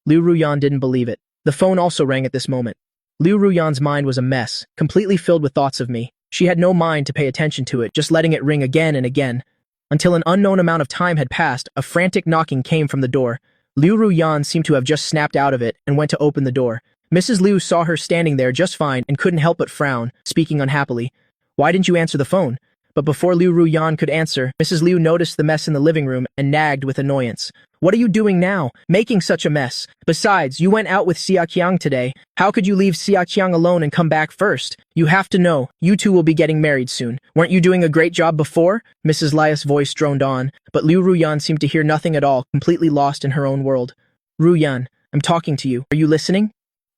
Liu Ruyan didn't believe it. The phone also rang at this moment. Liu Ruyan's mind was a mess, completely filled with thoughts of me. She had no mind to pay attention to it, just letting it ring again and again. Until an unknown amount of time had passed, a frantic knocking came from the door. Liu Ruyan seemed to have just snapped out of it and went to open the door. Mrs. Liu saw her standing there just fine and couldn't help but frown, speaking unhappily. Why didn't you answer the phone? But before Liu Ruyan could answer, Mrs. Liu noticed the mess in the living room and nagged with annoyance. What are you doing now, making such a mess? Besides, you went out with Xia Qiang today. How could you leave Xia Qiang alone and come back first? You have to know, you two will be getting married soon. Weren't you doing a great job before? Mrs. Lia's voice droned on, but Liu Ruyan seemed to hear nothing at all, completely lost in her own world. Ruyan, I'm talking to you. Are you listening?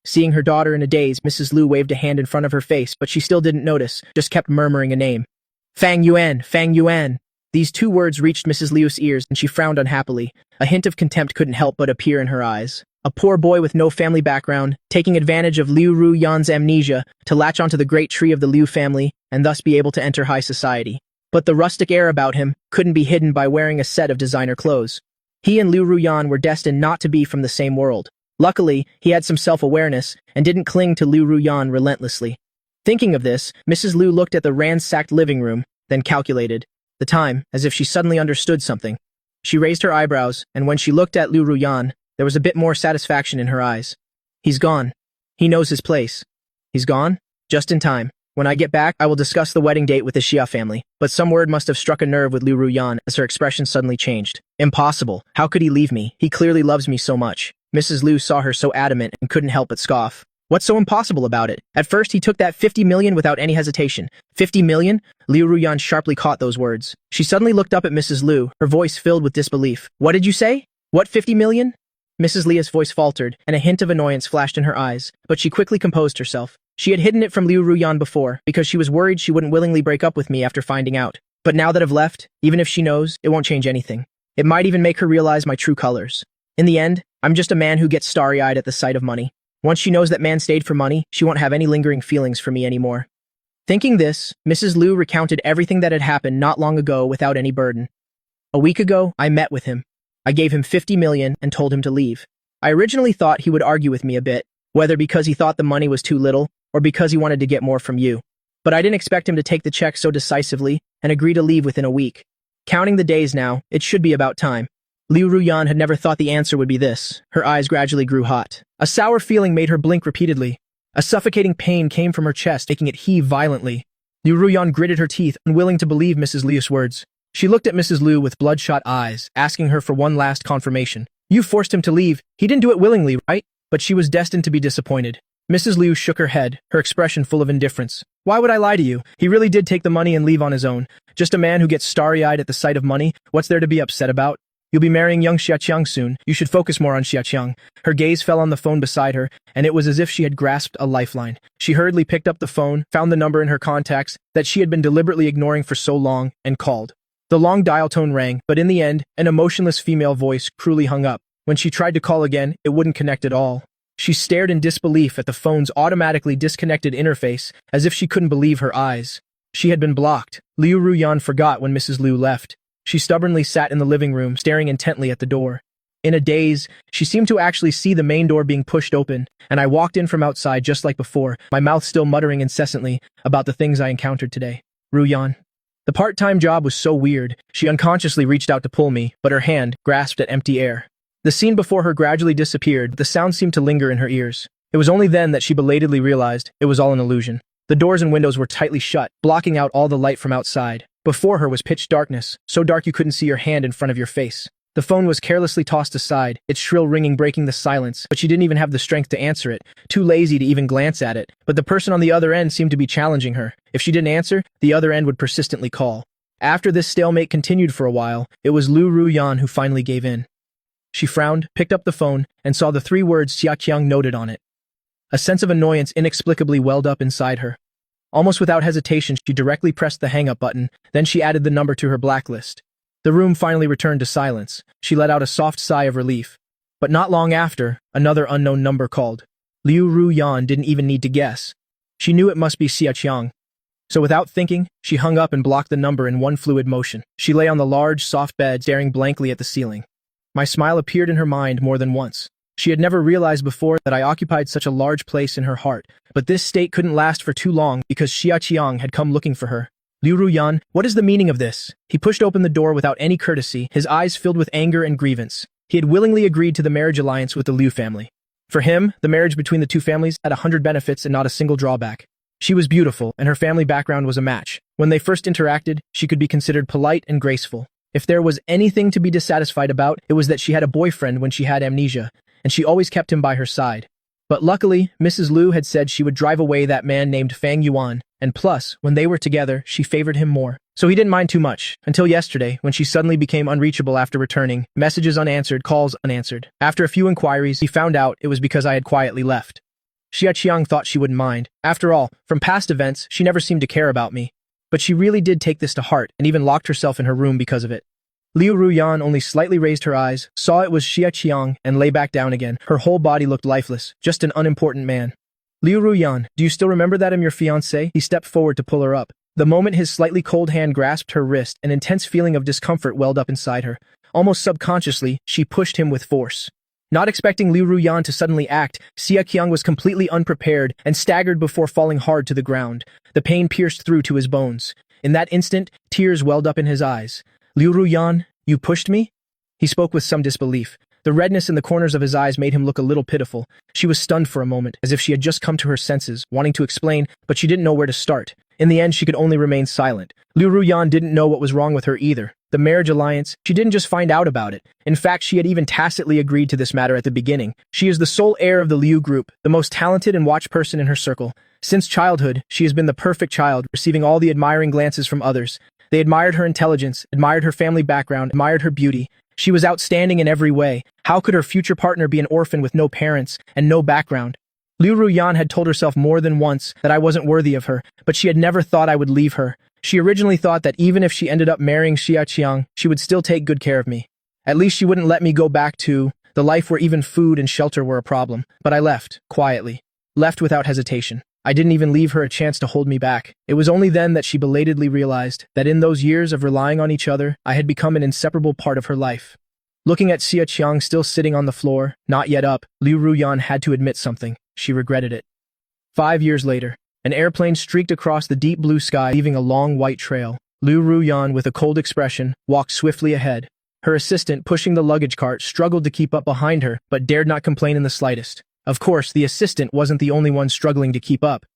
Seeing her daughter in a daze, Mrs. Liu waved a hand in front of her face, but she still didn't notice, just kept murmuring a name. Fang Yuan, Fang Yuan. These 2 words reached Mrs. Liu's ears, and she frowned unhappily. A hint of contempt couldn't help but appear in her eyes. A poor boy with no family background, taking advantage of Liu Ruyan's amnesia to latch onto the great tree of the Liu family and thus be able to enter high society. But the rustic air about him couldn't be hidden by wearing a set of designer clothes. He and Liu Ruyan were destined not to be from the same world. Luckily, he had some self-awareness and didn't cling to Liu Ruyan relentlessly. Thinking of this, Mrs. Liu looked at the ransacked living room, then calculated the time, as if she suddenly understood something. She raised her eyebrows, and when she looked at Liu Ruyan, there was a bit more satisfaction in her eyes. He's gone. He knows his place. He's gone? Just in time. When I get back, I will discuss the wedding date with the Xia family. But some word must have struck a nerve with Liu Ruyan as her expression suddenly changed. Impossible. How could he leave me? He clearly loves me so much. Mrs. Liu saw her so adamant and couldn't help but scoff. What's so impossible about it? At first, he took that 50 million without any hesitation. 50 million? Liu Ruyan sharply caught those words. She suddenly looked up at Mrs. Liu, her voice filled with disbelief. What did you say? What 50 million? Mrs. Lia's voice faltered, and a hint of annoyance flashed in her eyes, but she quickly composed herself. She had hidden it from Liu Ruyan before, because she was worried she wouldn't willingly break up with me after finding out. But now that I've left, even if she knows, it won't change anything. It might even make her realize my true colors. In the end, I'm just a man who gets starry-eyed at the sight of money. Once she knows that man stayed for money, she won't have any lingering feelings for me anymore. Thinking this, Mrs. Liu recounted everything that had happened not long ago without any burden. A week ago, I met with him. I gave him 50 million and told him to leave. I originally thought he would argue with me a bit, whether because he thought the money was too little or because he wanted to get more from you. But I didn't expect him to take the check so decisively and agree to leave within a week. Counting the days now, it should be about time. Liu Ruyan had never thought the answer would be this. Her eyes gradually grew hot. A sour feeling made her blink repeatedly. A suffocating pain came from her chest, making it heave violently. Liu Ruyan gritted her teeth, unwilling to believe Mrs. Liu's words. She looked at Mrs. Liu with bloodshot eyes, asking her for one last confirmation. You forced him to leave. He didn't do it willingly, right? But she was destined to be disappointed. Mrs. Liu shook her head, her expression full of indifference. Why would I lie to you? He really did take the money and leave on his own. Just a man who gets starry-eyed at the sight of money. What's there to be upset about? You'll be marrying young Xiaqiang soon. You should focus more on Xiaqiang. Her gaze fell on the phone beside her, and it was as if she had grasped a lifeline. She hurriedly picked up the phone, found the number in her contacts that she had been deliberately ignoring for so long, and called. The long dial tone rang, but in the end, an emotionless female voice cruelly hung up. When she tried to call again, it wouldn't connect at all. She stared in disbelief at the phone's automatically disconnected interface, as if she couldn't believe her eyes. She had been blocked. Liu Ruyan forgot when Mrs. Liu left. She stubbornly sat in the living room, staring intently at the door. In a daze, she seemed to actually see the main door being pushed open, and I walked in from outside just like before, my mouth still muttering incessantly about the things I encountered today. Ruyan. The part-time job was so weird, she unconsciously reached out to pull me, but her hand grasped at empty air. The scene before her gradually disappeared, but the sound seemed to linger in her ears. It was only then that she belatedly realized it was all an illusion. The doors and windows were tightly shut, blocking out all the light from outside. Before her was pitch darkness, so dark you couldn't see your hand in front of your face. The phone was carelessly tossed aside, its shrill ringing breaking the silence, but she didn't even have the strength to answer it, too lazy to even glance at it. But the person on the other end seemed to be challenging her. If she didn't answer, the other end would persistently call. After this stalemate continued for a while, it was Liu Ruyan who finally gave in. She frowned, picked up the phone, and saw the 3 words Xiaqiang noted on it. A sense of annoyance inexplicably welled up inside her. Almost without hesitation, she directly pressed the hang-up button, then she added the number to her blacklist. The room finally returned to silence. She let out a soft sigh of relief. But not long after, another unknown number called. Liu Ruyan didn't even need to guess. She knew it must be Xiaqiang. So without thinking, she hung up and blocked the number in one fluid motion. She lay on the large, soft bed, staring blankly at the ceiling. My smile appeared in her mind more than once. She had never realized before that I occupied such a large place in her heart, but this state couldn't last for too long because Xiaqiang had come looking for her. Liu Ruyan, what is the meaning of this? He pushed open the door without any courtesy, his eyes filled with anger and grievance. He had willingly agreed to the marriage alliance with the Liu family. For him, the marriage between the two families had 100 benefits and not a single drawback. She was beautiful, and her family background was a match. When they first interacted, she could be considered polite and graceful. If there was anything to be dissatisfied about, it was that she had a boyfriend when she had amnesia, and she always kept him by her side. But luckily, Mrs. Liu had said she would drive away that man named Fang Yuan, and plus, when they were together, she favored him more. So he didn't mind too much, until yesterday, when she suddenly became unreachable after returning, messages unanswered, calls unanswered. After a few inquiries, he found out it was because I had quietly left. Xiaqiang thought she wouldn't mind. After all, from past events, she never seemed to care about me. But she really did take this to heart, and even locked herself in her room because of it. Liu Ruyan only slightly raised her eyes, saw it was Xiaqiang, and lay back down again. Her whole body looked lifeless, just an unimportant man. Liu Ruyan, do you still remember that I'm your fiancé? He stepped forward to pull her up. The moment his slightly cold hand grasped her wrist, an intense feeling of discomfort welled up inside her. Almost subconsciously, she pushed him with force. Not expecting Liu Ruyan to suddenly act, Xia Qiang was completely unprepared and staggered before falling hard to the ground. The pain pierced through to his bones. In that instant, tears welled up in his eyes. "Liu Ruyan, you pushed me?" He spoke with some disbelief. The redness in the corners of his eyes made him look a little pitiful. She was stunned for a moment, as if she had just come to her senses, wanting to explain, but she didn't know where to start. In the end, she could only remain silent. Liu Ruyan didn't know what was wrong with her either. The marriage alliance, she didn't just find out about it. In fact, she had even tacitly agreed to this matter at the beginning. She is the sole heir of the Liu group, the most talented and watched person in her circle. Since childhood, she has been the perfect child, receiving all the admiring glances from others. They admired her intelligence, admired her family background, admired her beauty. She was outstanding in every way. How could her future partner be an orphan with no parents and no background? Liu Ruyan had told herself more than once that I wasn't worthy of her, but she had never thought I would leave her. She originally thought that even if she ended up marrying Xia Qiang, she would still take good care of me. At least she wouldn't let me go back to the life where even food and shelter were a problem. But I left, quietly. Left without hesitation. I didn't even leave her a chance to hold me back. It was only then that she belatedly realized that in those years of relying on each other, I had become an inseparable part of her life. Looking at Xia Qiang still sitting on the floor, not yet up, Liu Ruyan had to admit something. She regretted it. 5 years later, an airplane streaked across the deep blue sky, leaving a long white trail. Liu Ruyan, with a cold expression, walked swiftly ahead. Her assistant, pushing the luggage cart, struggled to keep up behind her, but dared not complain in the slightest. Of course, the assistant wasn't the only one struggling to keep up.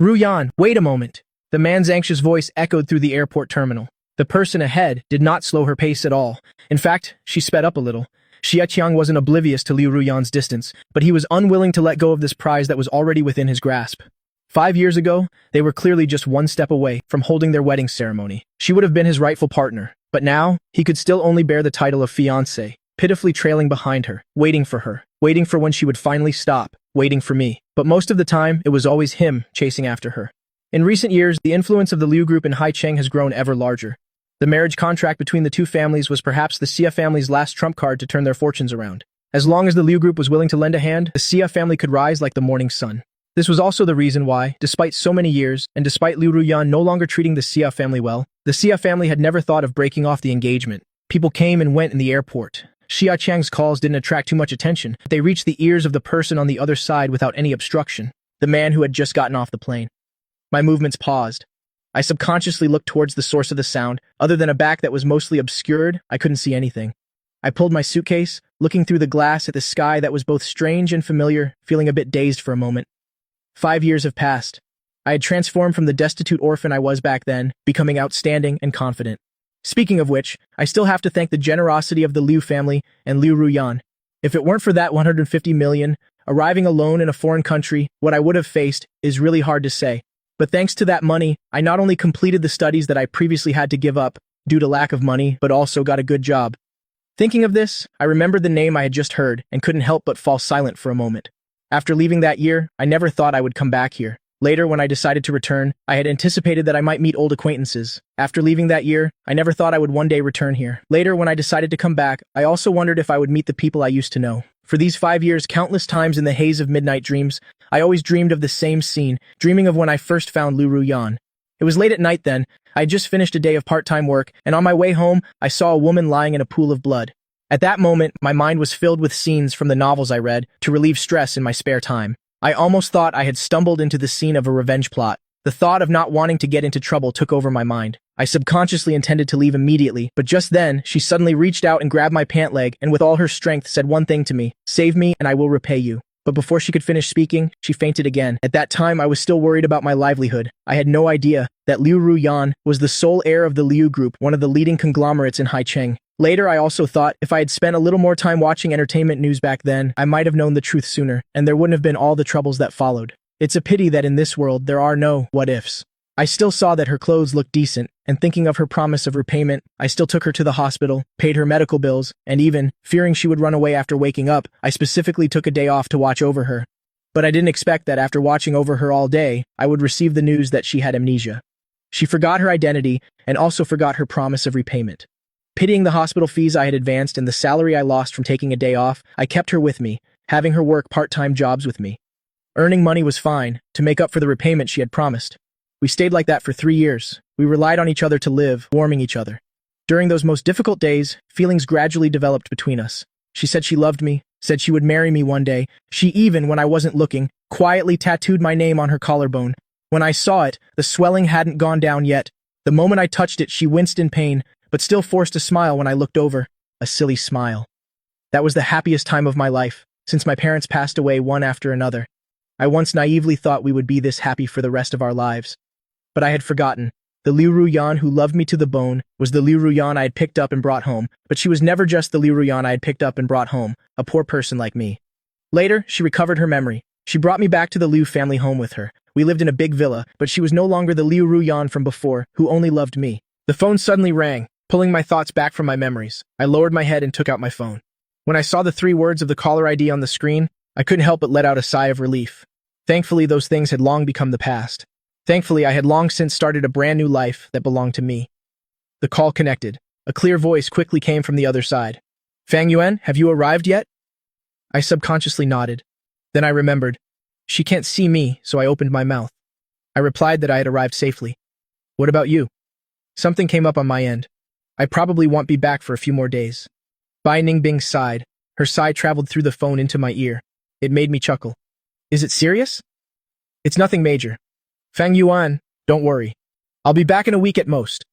"Ruyan, wait a moment!" The man's anxious voice echoed through the airport terminal. The person ahead did not slow her pace at all. In fact, she sped up a little. Xia Qiang wasn't oblivious to Liu Ruyan's distance, but he was unwilling to let go of this prize that was already within his grasp. 5 years ago, they were clearly just one step away from holding their wedding ceremony. She would have been his rightful partner, but now, he could still only bear the title of fiancé, pitifully trailing behind her, waiting for her, waiting for when she would finally stop, waiting for me. But most of the time, it was always him chasing after her. In recent years, the influence of the Liu group in Haicheng has grown ever larger. The marriage contract between the two families was perhaps the Xia family's last trump card to turn their fortunes around. As long as the Liu group was willing to lend a hand, the Xia family could rise like the morning sun. This was also the reason why, despite so many years, and despite Liu Ruyan no longer treating the Xia family well, the Xia family had never thought of breaking off the engagement. People came and went in the airport. Xia Qiang's calls didn't attract too much attention, but they reached the ears of the person on the other side without any obstruction, the man who had just gotten off the plane. My movements paused. I subconsciously looked towards the source of the sound. Other than a back that was mostly obscured, I couldn't see anything. I pulled my suitcase, looking through the glass at the sky that was both strange and familiar, feeling a bit dazed for a moment. 5 years have passed. I had transformed from the destitute orphan I was back then, becoming outstanding and confident. Speaking of which, I still have to thank the generosity of the Liu family and Liu Ruyan. If it weren't for that 150 million, arriving alone in a foreign country, what I would have faced is really hard to say. But thanks to that money, I not only completed the studies that I previously had to give up due to lack of money, but also got a good job. Thinking of this, I remembered the name I had just heard and couldn't help but fall silent for a moment. After leaving that year, I never thought I would come back here. Later, when I decided to return, I had anticipated that I might meet old acquaintances. After leaving that year, I never thought I would one day return here. Later, when I decided to come back, I also wondered if I would meet the people I used to know. For these 5 years, countless times in the haze of midnight dreams, I always dreamed of the same scene, dreaming of when I first found Liu Ruyan. It was late at night then. I had just finished a day of part-time work, and on my way home, I saw a woman lying in a pool of blood. At that moment, my mind was filled with scenes from the novels I read to relieve stress in my spare time. I almost thought I had stumbled into the scene of a revenge plot. The thought of not wanting to get into trouble took over my mind. I subconsciously intended to leave immediately, but just then, she suddenly reached out and grabbed my pant leg and with all her strength said one thing to me: "Save me and I will repay you." But before she could finish speaking, she fainted again. At that time, I was still worried about my livelihood. I had no idea that Liu Ruyan was the sole heir of the Liu Group, one of the leading conglomerates in Haicheng. Later, I also thought if I had spent a little more time watching entertainment news back then, I might have known the truth sooner, and there wouldn't have been all the troubles that followed. It's a pity that in this world there are no what-ifs. I still saw that her clothes looked decent, and thinking of her promise of repayment, I still took her to the hospital, paid her medical bills, and even, fearing she would run away after waking up, I specifically took a day off to watch over her. But I didn't expect that after watching over her all day, I would receive the news that she had amnesia. She forgot her identity, and also forgot her promise of repayment. Pitying the hospital fees I had advanced and the salary I lost from taking a day off, I kept her with me, having her work part-time jobs with me. Earning money was fine, to make up for the repayment she had promised. We stayed like that for 3 years. We relied on each other to live, warming each other. During those most difficult days, feelings gradually developed between us. She said she loved me, said she would marry me one day. She even, when I wasn't looking, quietly tattooed my name on her collarbone. When I saw it, the swelling hadn't gone down yet. The moment I touched it, she winced in pain, but still forced a smile when I looked over. A silly smile. That was the happiest time of my life, since my parents passed away one after another. I once naively thought we would be this happy for the rest of our lives. But I had forgotten. The Liu Ruyan who loved me to the bone was the Liu Ruyan I had picked up and brought home, but she was never just the Liu Ruyan I had picked up and brought home, a poor person like me. Later, she recovered her memory. She brought me back to the Liu family home with her. We lived in a big villa, but she was no longer the Liu Ruyan from before, who only loved me. The phone suddenly rang, pulling my thoughts back from my memories. I lowered my head and took out my phone. When I saw the 3 words of the caller ID on the screen, I couldn't help but let out a sigh of relief. Thankfully, those things had long become the past. Thankfully, I had long since started a brand new life that belonged to me. The call connected. A clear voice quickly came from the other side. "Fang Yuan, have you arrived yet?" I subconsciously nodded. Then I remembered. She can't see me, so I opened my mouth. I replied that I had arrived safely. "What about you?" Something came up on my end. "I probably won't be back for a few more days." Bai Ningbing sighed. Her sigh traveled through the phone into my ear. It made me chuckle. "Is it serious?" "It's nothing major. Fang Yuan, don't worry. I'll be back in a week at most.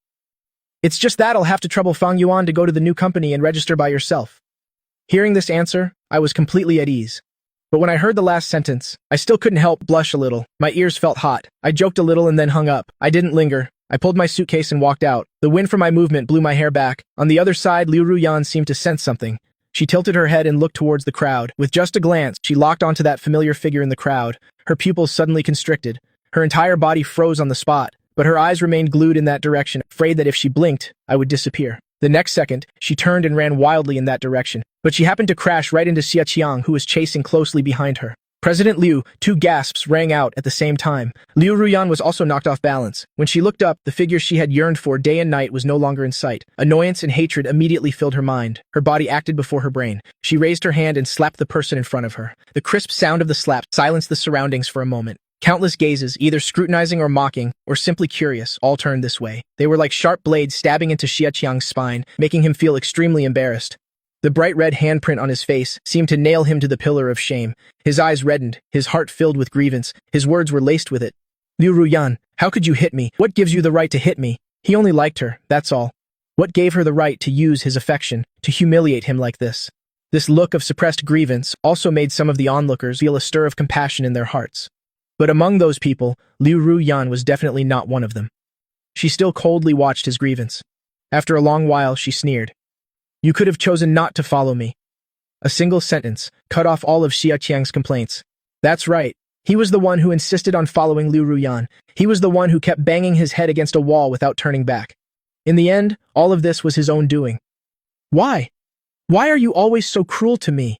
It's just that I'll have to trouble Fang Yuan to go to the new company and register by yourself." Hearing this answer, I was completely at ease. But when I heard the last sentence, I still couldn't help blush a little. My ears felt hot. I joked a little and then hung up. I didn't linger. I pulled my suitcase and walked out. The wind from my movement blew my hair back. On the other side, Liu Ruyan seemed to sense something. She tilted her head and looked towards the crowd. With just a glance, she locked onto that familiar figure in the crowd. Her pupils suddenly constricted. Her entire body froze on the spot, but her eyes remained glued in that direction, afraid that if she blinked, I would disappear. The next second, she turned and ran wildly in that direction, but she happened to crash right into Xia Qiang, who was chasing closely behind her. President Liu, 2 gasps rang out at the same time. Liu Ruyan was also knocked off balance. When she looked up, the figure she had yearned for day and night was no longer in sight. Annoyance and hatred immediately filled her mind. Her body acted before her brain. She raised her hand and slapped the person in front of her. The crisp sound of the slap silenced the surroundings for a moment. Countless gazes, either scrutinizing or mocking, or simply curious, all turned this way. They were like sharp blades stabbing into Xia Qiang's spine, making him feel extremely embarrassed. The bright red handprint on his face seemed to nail him to the pillar of shame. His eyes reddened, his heart filled with grievance. His words were laced with it. "Liu Ruyan, how could you hit me? What gives you the right to hit me?" He only liked her, that's all. What gave her the right to use his affection, to humiliate him like this? This look of suppressed grievance also made some of the onlookers feel a stir of compassion in their hearts. But among those people, Liu Ruyan was definitely not one of them. She still coldly watched his grievance. After a long while, she sneered. "You could have chosen not to follow me." A single sentence cut off all of Xia Qiang's complaints. That's right. He was the one who insisted on following Liu Ruyan. He was the one who kept banging his head against a wall without turning back. In the end, all of this was his own doing. "Why? Why are you always so cruel to me?"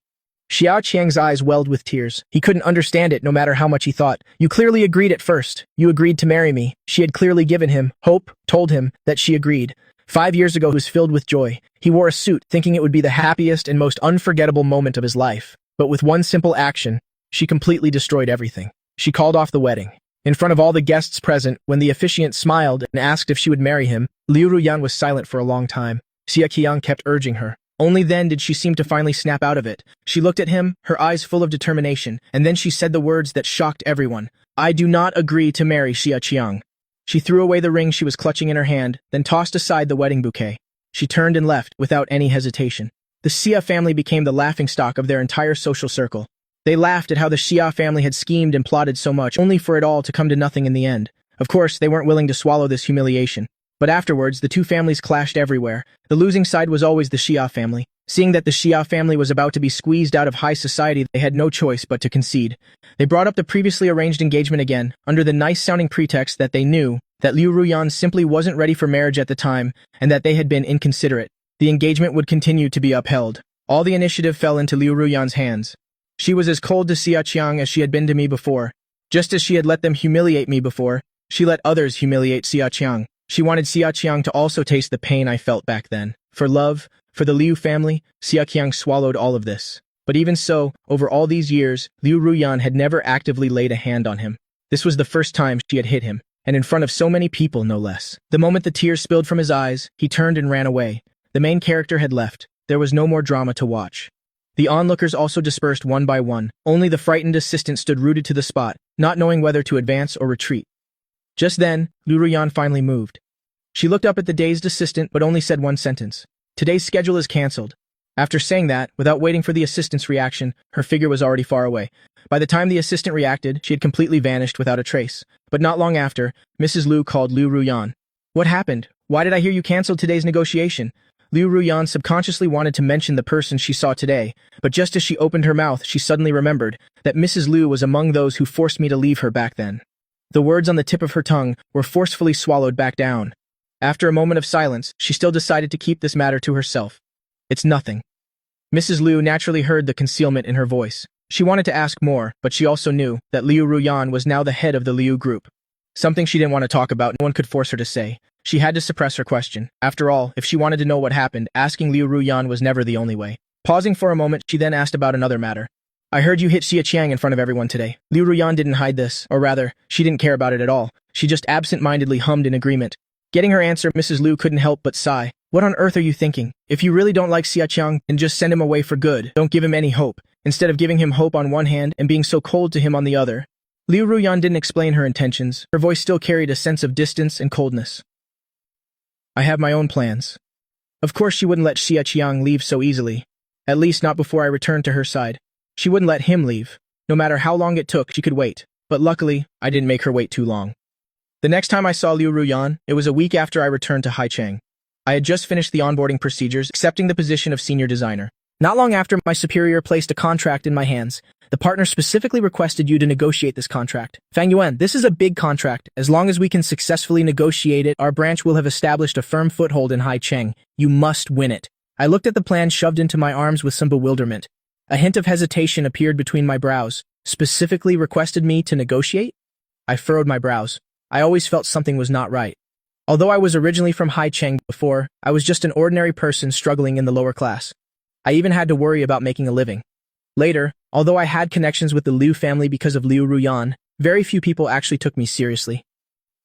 Xia Qiang's eyes welled with tears. He couldn't understand it no matter how much he thought. "You clearly agreed at first. You agreed to marry me." She had clearly given him hope, told him that she agreed. 5 years ago, he was filled with joy. He wore a suit, thinking it would be the happiest and most unforgettable moment of his life. But with one simple action, she completely destroyed everything. She called off the wedding. In front of all the guests present, when the officiant smiled and asked if she would marry him, Liu Ruyan was silent for a long time. Xia Qiang kept urging her. Only then did she seem to finally snap out of it. She looked at him, her eyes full of determination, and then she said the words that shocked everyone. "I do not agree to marry Xia Qiang." She threw away the ring she was clutching in her hand, then tossed aside the wedding bouquet. She turned and left, without any hesitation. The Xia family became the laughingstock of their entire social circle. They laughed at how the Xia family had schemed and plotted so much, only for it all to come to nothing in the end. Of course, they weren't willing to swallow this humiliation. But afterwards, the two families clashed everywhere. The losing side was always the Xia family. Seeing that the Xia family was about to be squeezed out of high society, they had no choice but to concede. They brought up the previously arranged engagement again, under the nice-sounding pretext that they knew that Liu Ruyan simply wasn't ready for marriage at the time, and that they had been inconsiderate. The engagement would continue to be upheld. All the initiative fell into Liu Ruyan's hands. She was as cold to Xia Qiang as she had been to me before. Just as she had let them humiliate me before, she let others humiliate Xia Qiang. She wanted Xia Qiang to also taste the pain I felt back then. For love, for the Liu family, Xia Qiang swallowed all of this. But even so, over all these years, Liu Ruyan had never actively laid a hand on him. This was the first time she had hit him, and in front of so many people, no less. The moment the tears spilled from his eyes, he turned and ran away. The main character had left. There was no more drama to watch. The onlookers also dispersed one by one. Only the frightened assistant stood rooted to the spot, not knowing whether to advance or retreat. Just then, Liu Ruyan finally moved. She looked up at the dazed assistant but only said one sentence. Today's schedule is cancelled. After saying that, without waiting for the assistant's reaction, her figure was already far away. By the time the assistant reacted, she had completely vanished without a trace. But not long after, Mrs. Liu called Liu Ruyan. What happened? Why did I hear you cancel today's negotiation? Liu Ruyan subconsciously wanted to mention the person she saw today, but just as she opened her mouth, she suddenly remembered that Mrs. Liu was among those who forced me to leave her back then. The words on the tip of her tongue were forcefully swallowed back down. After a moment of silence, she still decided to keep this matter to herself. It's nothing. Mrs. Liu naturally heard the concealment in her voice. She wanted to ask more, but she also knew that Liu Ruyan was now the head of the Liu group. Something she didn't want to talk about, no one could force her to say. She had to suppress her question. After all, if she wanted to know what happened, asking Liu Ruyan was never the only way. Pausing for a moment, she then asked about another matter. I heard you hit Xia Qiang in front of everyone today. Liu Ruyan didn't hide this, or rather, she didn't care about it at all. She just absent-mindedly hummed in agreement. Getting her answer, Mrs. Liu couldn't help but sigh. What on earth are you thinking? If you really don't like Xia Qiang, then just send him away for good. Don't give him any hope. Instead of giving him hope on one hand and being so cold to him on the other. Liu Ruyan didn't explain her intentions. Her voice still carried a sense of distance and coldness. I have my own plans. Of course she wouldn't let Xia Qiang leave so easily. At least not before I returned to her side. She wouldn't let him leave. No matter how long it took, she could wait. But luckily, I didn't make her wait too long. The next time I saw Liu Ruyan, it was a week after I returned to Haicheng. I had just finished the onboarding procedures, accepting the position of senior designer. Not long after, my superior placed a contract in my hands. The partner specifically requested you to negotiate this contract. Fang Yuan, this is a big contract. As long as we can successfully negotiate it, our branch will have established a firm foothold in Haicheng. You must win it. I looked at the plan shoved into my arms with some bewilderment. A hint of hesitation appeared between my brows. Specifically requested me to negotiate? I furrowed my brows. I always felt something was not right. Although I was originally from Haicheng before, I was just an ordinary person struggling in the lower class. I even had to worry about making a living. Later, although I had connections with the Liu family because of Liu Ruyan, very few people actually took me seriously.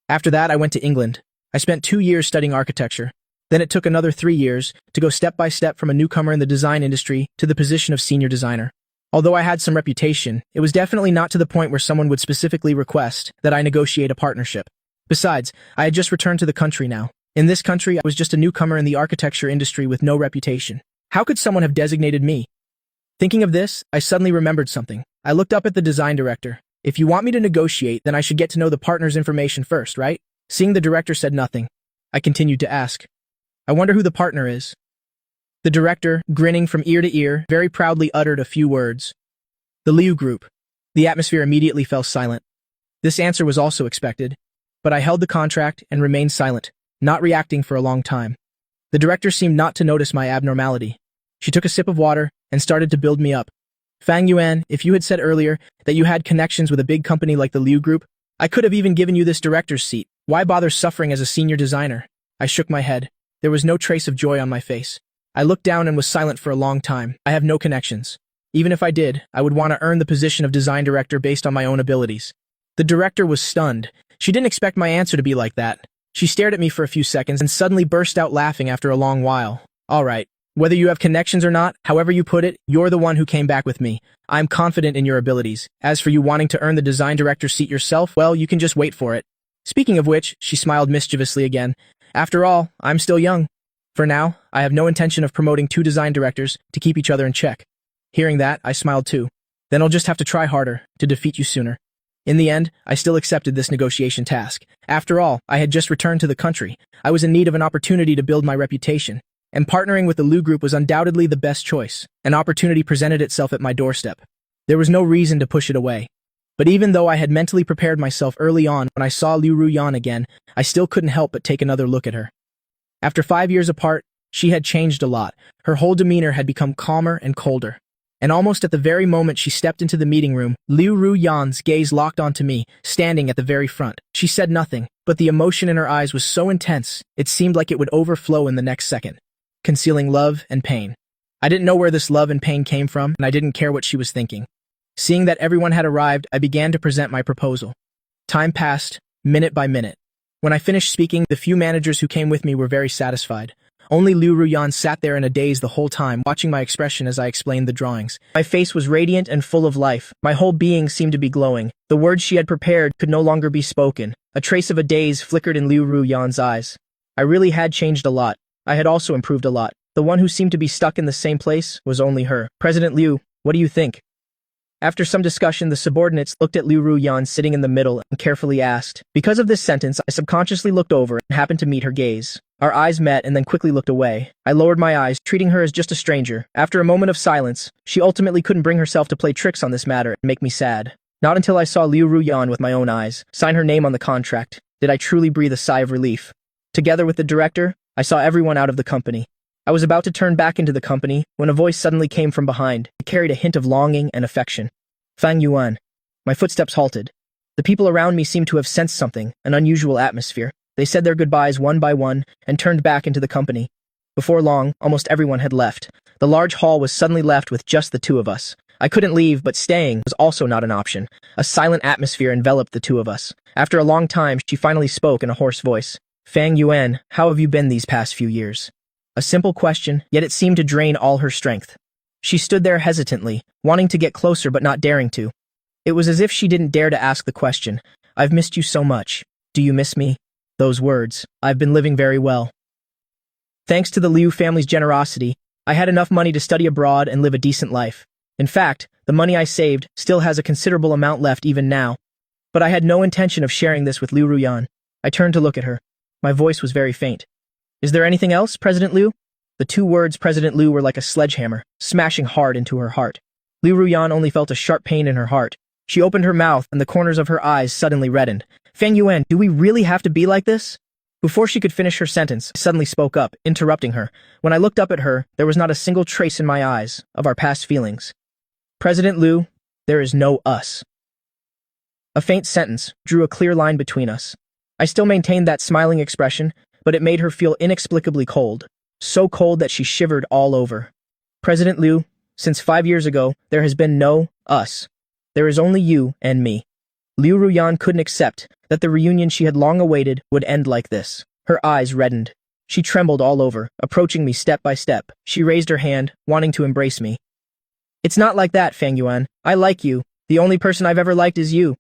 After that, I went to England. I spent 2 years studying architecture. Then it took another 3 years to go step by step from a newcomer in the design industry to the position of senior designer. Although I had some reputation, it was definitely not to the point where someone would specifically request that I negotiate a partnership. Besides, I had just returned to the country now. In this country, I was just a newcomer in the architecture industry with no reputation. How could someone have designated me? Thinking of this, I suddenly remembered something. I looked up at the design director. If you want me to negotiate, then I should get to know the partner's information first, right? Seeing the director said nothing, I continued to ask. I wonder who the partner is. The director, grinning from ear to ear, very proudly uttered a few words. The Liu Group. The atmosphere immediately fell silent. This answer was also expected, but I held the contract and remained silent, not reacting for a long time. The director seemed not to notice my abnormality. She took a sip of water and started to build me up. Fang Yuan, if you had said earlier that you had connections with a big company like the Liu Group, I could have even given you this director's seat. Why bother suffering as a senior designer? I shook my head. There was no trace of joy on my face. I looked down and was silent for a long time. I have no connections. Even if I did, I would want to earn the position of design director based on my own abilities. The director was stunned. She didn't expect my answer to be like that. She stared at me for a few seconds and suddenly burst out laughing after a long while. All right. Whether you have connections or not, however you put it, you're the one who came back with me. I'm confident in your abilities. As for you wanting to earn the design director's seat yourself, well, you can just wait for it. Speaking of which, she smiled mischievously again. After all, I'm still young. For now, I have no intention of promoting 2 design directors to keep each other in check. Hearing that, I smiled too. Then I'll just have to try harder to defeat you sooner. In the end, I still accepted this negotiation task. After all, I had just returned to the country. I was in need of an opportunity to build my reputation. And partnering with the Liu Group was undoubtedly the best choice. An opportunity presented itself at my doorstep. There was no reason to push it away. But even though I had mentally prepared myself early on when I saw Liu Ruyan again, I still couldn't help but take another look at her. After 5 years apart, she had changed a lot. Her whole demeanor had become calmer and colder. And almost at the very moment she stepped into the meeting room, Liu Ruyan's gaze locked onto me, standing at the very front. She said nothing, but the emotion in her eyes was so intense, it seemed like it would overflow in the next second, concealing love and pain. I didn't know where this love and pain came from, and I didn't care what she was thinking. Seeing that everyone had arrived, I began to present my proposal. Time passed, minute by minute. When I finished speaking, the few managers who came with me were very satisfied. Only Liu Ruyan sat there in a daze the whole time, watching my expression as I explained the drawings. My face was radiant and full of life. My whole being seemed to be glowing. The words she had prepared could no longer be spoken. A trace of a daze flickered in Liu Ruyan's eyes. I really had changed a lot. I had also improved a lot. The one who seemed to be stuck in the same place was only her. President Liu, what do you think? After some discussion, the subordinates looked at Liu Ruyan sitting in the middle and carefully asked. Because of this sentence, I subconsciously looked over and happened to meet her gaze. Our eyes met and then quickly looked away. I lowered my eyes, treating her as just a stranger. After a moment of silence, she ultimately couldn't bring herself to play tricks on this matter and make me sad. Not until I saw Liu Ruyan with my own eyes sign her name on the contract did I truly breathe a sigh of relief. Together with the director, I saw everyone out of the company. I was about to turn back into the company when a voice suddenly came from behind. It carried a hint of longing and affection. Fang Yuan. My footsteps halted. The people around me seemed to have sensed something, an unusual atmosphere. They said their goodbyes one by one and turned back into the company. Before long, almost everyone had left. The large hall was suddenly left with just the two of us. I couldn't leave, but staying was also not an option. A silent atmosphere enveloped the two of us. After a long time, she finally spoke in a hoarse voice. Fang Yuan, how have you been these past few years? A simple question, yet it seemed to drain all her strength. She stood there hesitantly, wanting to get closer but not daring to. It was as if she didn't dare to ask the question. I've missed you so much. Do you miss me? Those words. I've been living very well. Thanks to the Liu family's generosity, I had enough money to study abroad and live a decent life. In fact, the money I saved still has a considerable amount left even now. But I had no intention of sharing this with Liu Ruyan. I turned to look at her. My voice was very faint. Is there anything else, President Liu? The two words President Liu were like a sledgehammer, smashing hard into her heart. Liu Ruyan only felt a sharp pain in her heart. She opened her mouth and the corners of her eyes suddenly reddened. Fang Yuan, do we really have to be like this? Before she could finish her sentence, I suddenly spoke up, interrupting her. When I looked up at her, there was not a single trace in my eyes of our past feelings. President Liu, there is no us. A faint sentence drew a clear line between us. I still maintained that smiling expression, but it made her feel inexplicably cold. So cold that she shivered all over. President Liu, since 5 years ago, there has been no us. There is only you and me. Liu Ruyan couldn't accept that the reunion she had long awaited would end like this. Her eyes reddened. She trembled all over, approaching me step by step. She raised her hand, wanting to embrace me. It's not like that, Fang Yuan. I like you. The only person I've ever liked is you.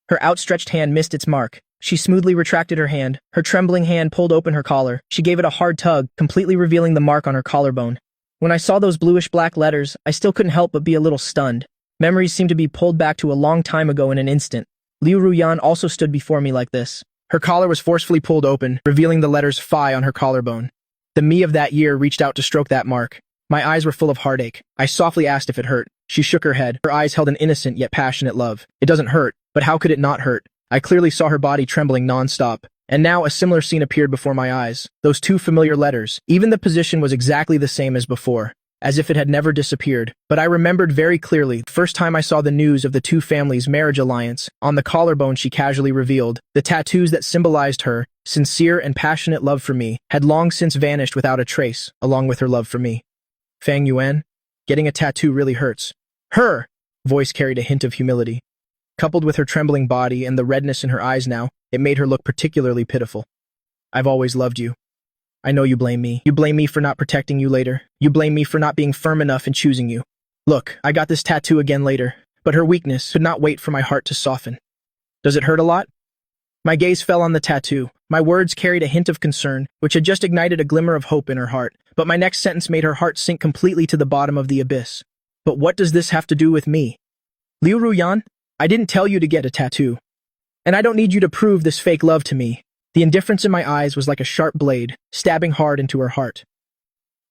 Her outstretched hand missed its mark. She smoothly retracted her hand. Her trembling hand pulled open her collar. She gave it a hard tug, completely revealing the mark on her collarbone. When I saw those bluish-black letters, I still couldn't help but be a little stunned. Memories seemed to be pulled back to a long time ago in an instant. Liu Ruyan also stood before me like this. Her collar was forcefully pulled open, revealing the letters Phi on her collarbone. The me of that year reached out to stroke that mark. My eyes were full of heartache. I softly asked if it hurt. She shook her head. Her eyes held an innocent yet passionate love. It doesn't hurt, but how could it not hurt? I clearly saw her body trembling non-stop. And now a similar scene appeared before my eyes. Those two familiar letters. Even the position was exactly the same as before, as if it had never disappeared. But I remembered very clearly the first time I saw the news of the two families' marriage alliance. On the collarbone she casually revealed. The tattoos that symbolized her sincere and passionate love for me had long since vanished without a trace, along with her love for me. Fang Yuan, getting a tattoo really hurts. Her voice carried a hint of humility. Coupled with her trembling body and the redness in her eyes now, it made her look particularly pitiful. I've always loved you. I know you blame me. You blame me for not protecting you later. You blame me for not being firm enough in choosing you. Look, I got this tattoo again later, but her weakness could not wait for my heart to soften. Does it hurt a lot? My gaze fell on the tattoo. My words carried a hint of concern, which had just ignited a glimmer of hope in her heart, but my next sentence made her heart sink completely to the bottom of the abyss. But what does this have to do with me? Liu Ruyan, I didn't tell you to get a tattoo. And I don't need you to prove this fake love to me. The indifference in my eyes was like a sharp blade, stabbing hard into her heart.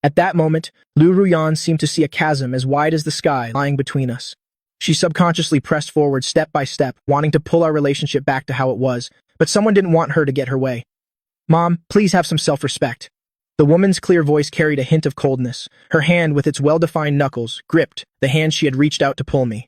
At that moment, Liu Ruyan seemed to see a chasm as wide as the sky lying between us. She subconsciously pressed forward step by step, wanting to pull our relationship back to how it was, but someone didn't want her to get her way. Mom, please have some self-respect. The woman's clear voice carried a hint of coldness. Her hand, with its well-defined knuckles, gripped the hand she had reached out to pull me.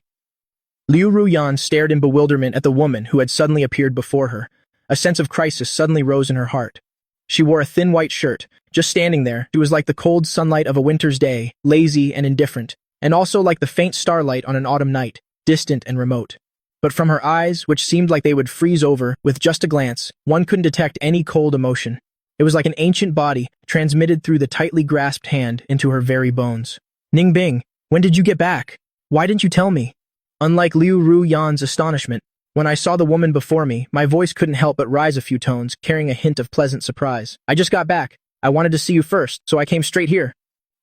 Liu Ruyan stared in bewilderment at the woman who had suddenly appeared before her. A sense of crisis suddenly rose in her heart. She wore a thin white shirt. Just standing there, she was like the cold sunlight of a winter's day, lazy and indifferent, and also like the faint starlight on an autumn night, distant and remote. But from her eyes, which seemed like they would freeze over with just a glance, one couldn't detect any cold emotion. It was like an ancient body, transmitted through the tightly grasped hand into her very bones. Ningbing, when did you get back? Why didn't you tell me? Unlike Liu Ruyan's astonishment, when I saw the woman before me, my voice couldn't help but rise a few tones, carrying a hint of pleasant surprise. I just got back. I wanted to see you first, so I came straight here.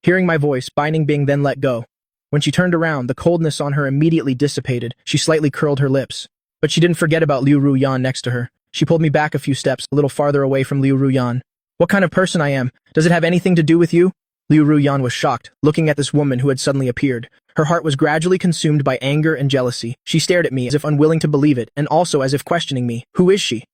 Hearing my voice, Bai Ningbing then let go. When she turned around, the coldness on her immediately dissipated. She slightly curled her lips. But she didn't forget about Liu Ruyan next to her. She pulled me back a few steps, a little farther away from Liu Ruyan. What kind of person I am? Does it have anything to do with you? Liu Ruyan was shocked, looking at this woman who had suddenly appeared. Her heart was gradually consumed by anger and jealousy. She stared at me as if unwilling to believe it, and also as if questioning me. Who is she?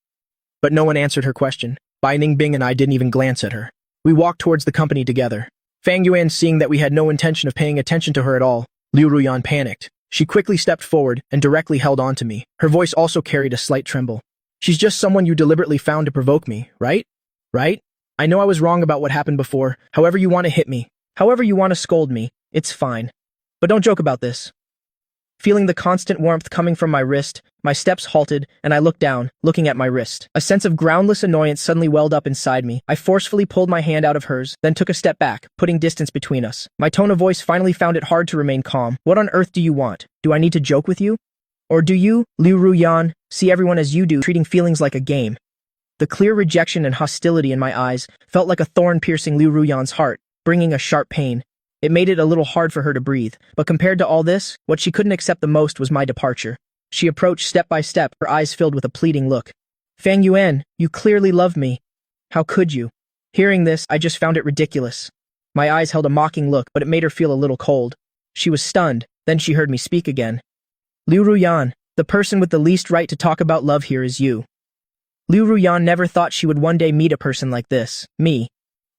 But no one answered her question. Bai Ningbing and I didn't even glance at her. We walked towards the company together. Fang Yuan, seeing that we had no intention of paying attention to her at all, Liu Ruyan panicked. She quickly stepped forward and directly held on to me. Her voice also carried a slight tremble. She's just someone you deliberately found to provoke me, right? Right? I know I was wrong about what happened before. However you want to hit me, however you want to scold me, it's fine. But don't joke about this. Feeling the constant warmth coming from my wrist, my steps halted, and I looked down, looking at my wrist. A sense of groundless annoyance suddenly welled up inside me. I forcefully pulled my hand out of hers, then took a step back, putting distance between us. My tone of voice finally found it hard to remain calm. What on earth do you want? Do I need to joke with you? Or do you, Liu Ruyan, see everyone as you do, treating feelings like a game? The clear rejection and hostility in my eyes felt like a thorn piercing Liu Ruyan's heart, bringing a sharp pain. It made it a little hard for her to breathe, but compared to all this, what she couldn't accept the most was my departure. She approached step by step, her eyes filled with a pleading look. Fang Yuan, you clearly love me. How could you? Hearing this, I just found it ridiculous. My eyes held a mocking look, but it made her feel a little cold. She was stunned, then she heard me speak again. Liu Ruyan, the person with the least right to talk about love here is you. Liu Ruyan never thought she would one day meet a person like this, me.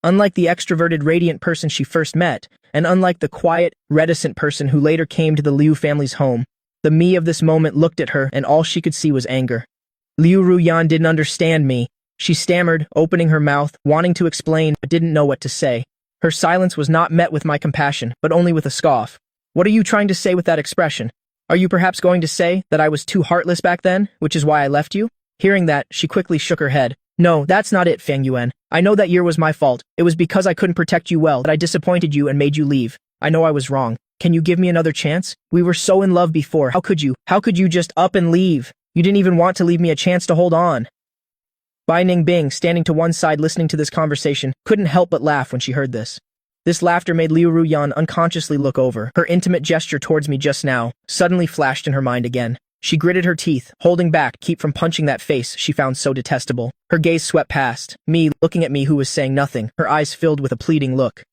Unlike the extroverted, radiant person she first met, and unlike the quiet, reticent person who later came to the Liu family's home, the me of this moment looked at her and all she could see was anger. Liu Ruyan didn't understand me. She stammered, opening her mouth, wanting to explain, but didn't know what to say. Her silence was not met with my compassion, but only with a scoff. What are you trying to say with that expression? Are you perhaps going to say that I was too heartless back then, which is why I left you? Hearing that, she quickly shook her head. No, that's not it, Fang Yuan. I know that year was my fault. It was because I couldn't protect you well that I disappointed you and made you leave. I know I was wrong. Can you give me another chance? We were so in love before. How could you? How could you just up and leave? You didn't even want to leave me a chance to hold on. Bai Ningbing, standing to one side listening to this conversation, couldn't help but laugh when she heard this. This laughter made Liu Ruyan unconsciously look over. Her intimate gesture towards me just now suddenly flashed in her mind again. She gritted her teeth, holding back to keep from punching that face she found so detestable. Her gaze swept past me, looking at me who was saying nothing, her eyes filled with a pleading look.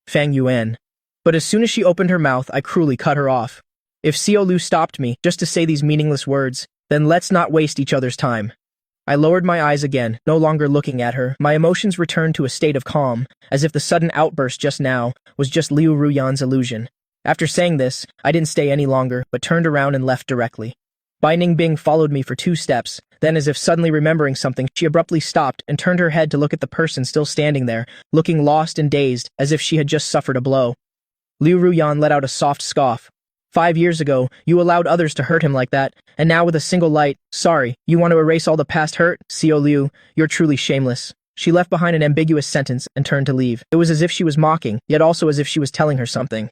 Fang Yuan. But as soon as she opened her mouth, I cruelly cut her off. If Xiao Lu stopped me just to say these meaningless words, then let's not waste each other's time. I lowered my eyes again, no longer looking at her. My emotions returned to a state of calm, as if the sudden outburst just now was just Liu Ruyan's illusion. After saying this, I didn't stay any longer, but turned around and left directly. Bai Ningbing followed me for 2 steps, then as if suddenly remembering something, she abruptly stopped and turned her head to look at the person still standing there, looking lost and dazed, as if she had just suffered a blow. Liu Ruyan let out a soft scoff. 5 years ago, you allowed others to hurt him like that, and now with a single light, sorry, you want to erase all the past hurt? Xiao Liu, you're truly shameless. She left behind an ambiguous sentence and turned to leave. It was as if she was mocking, yet also as if she was telling her something.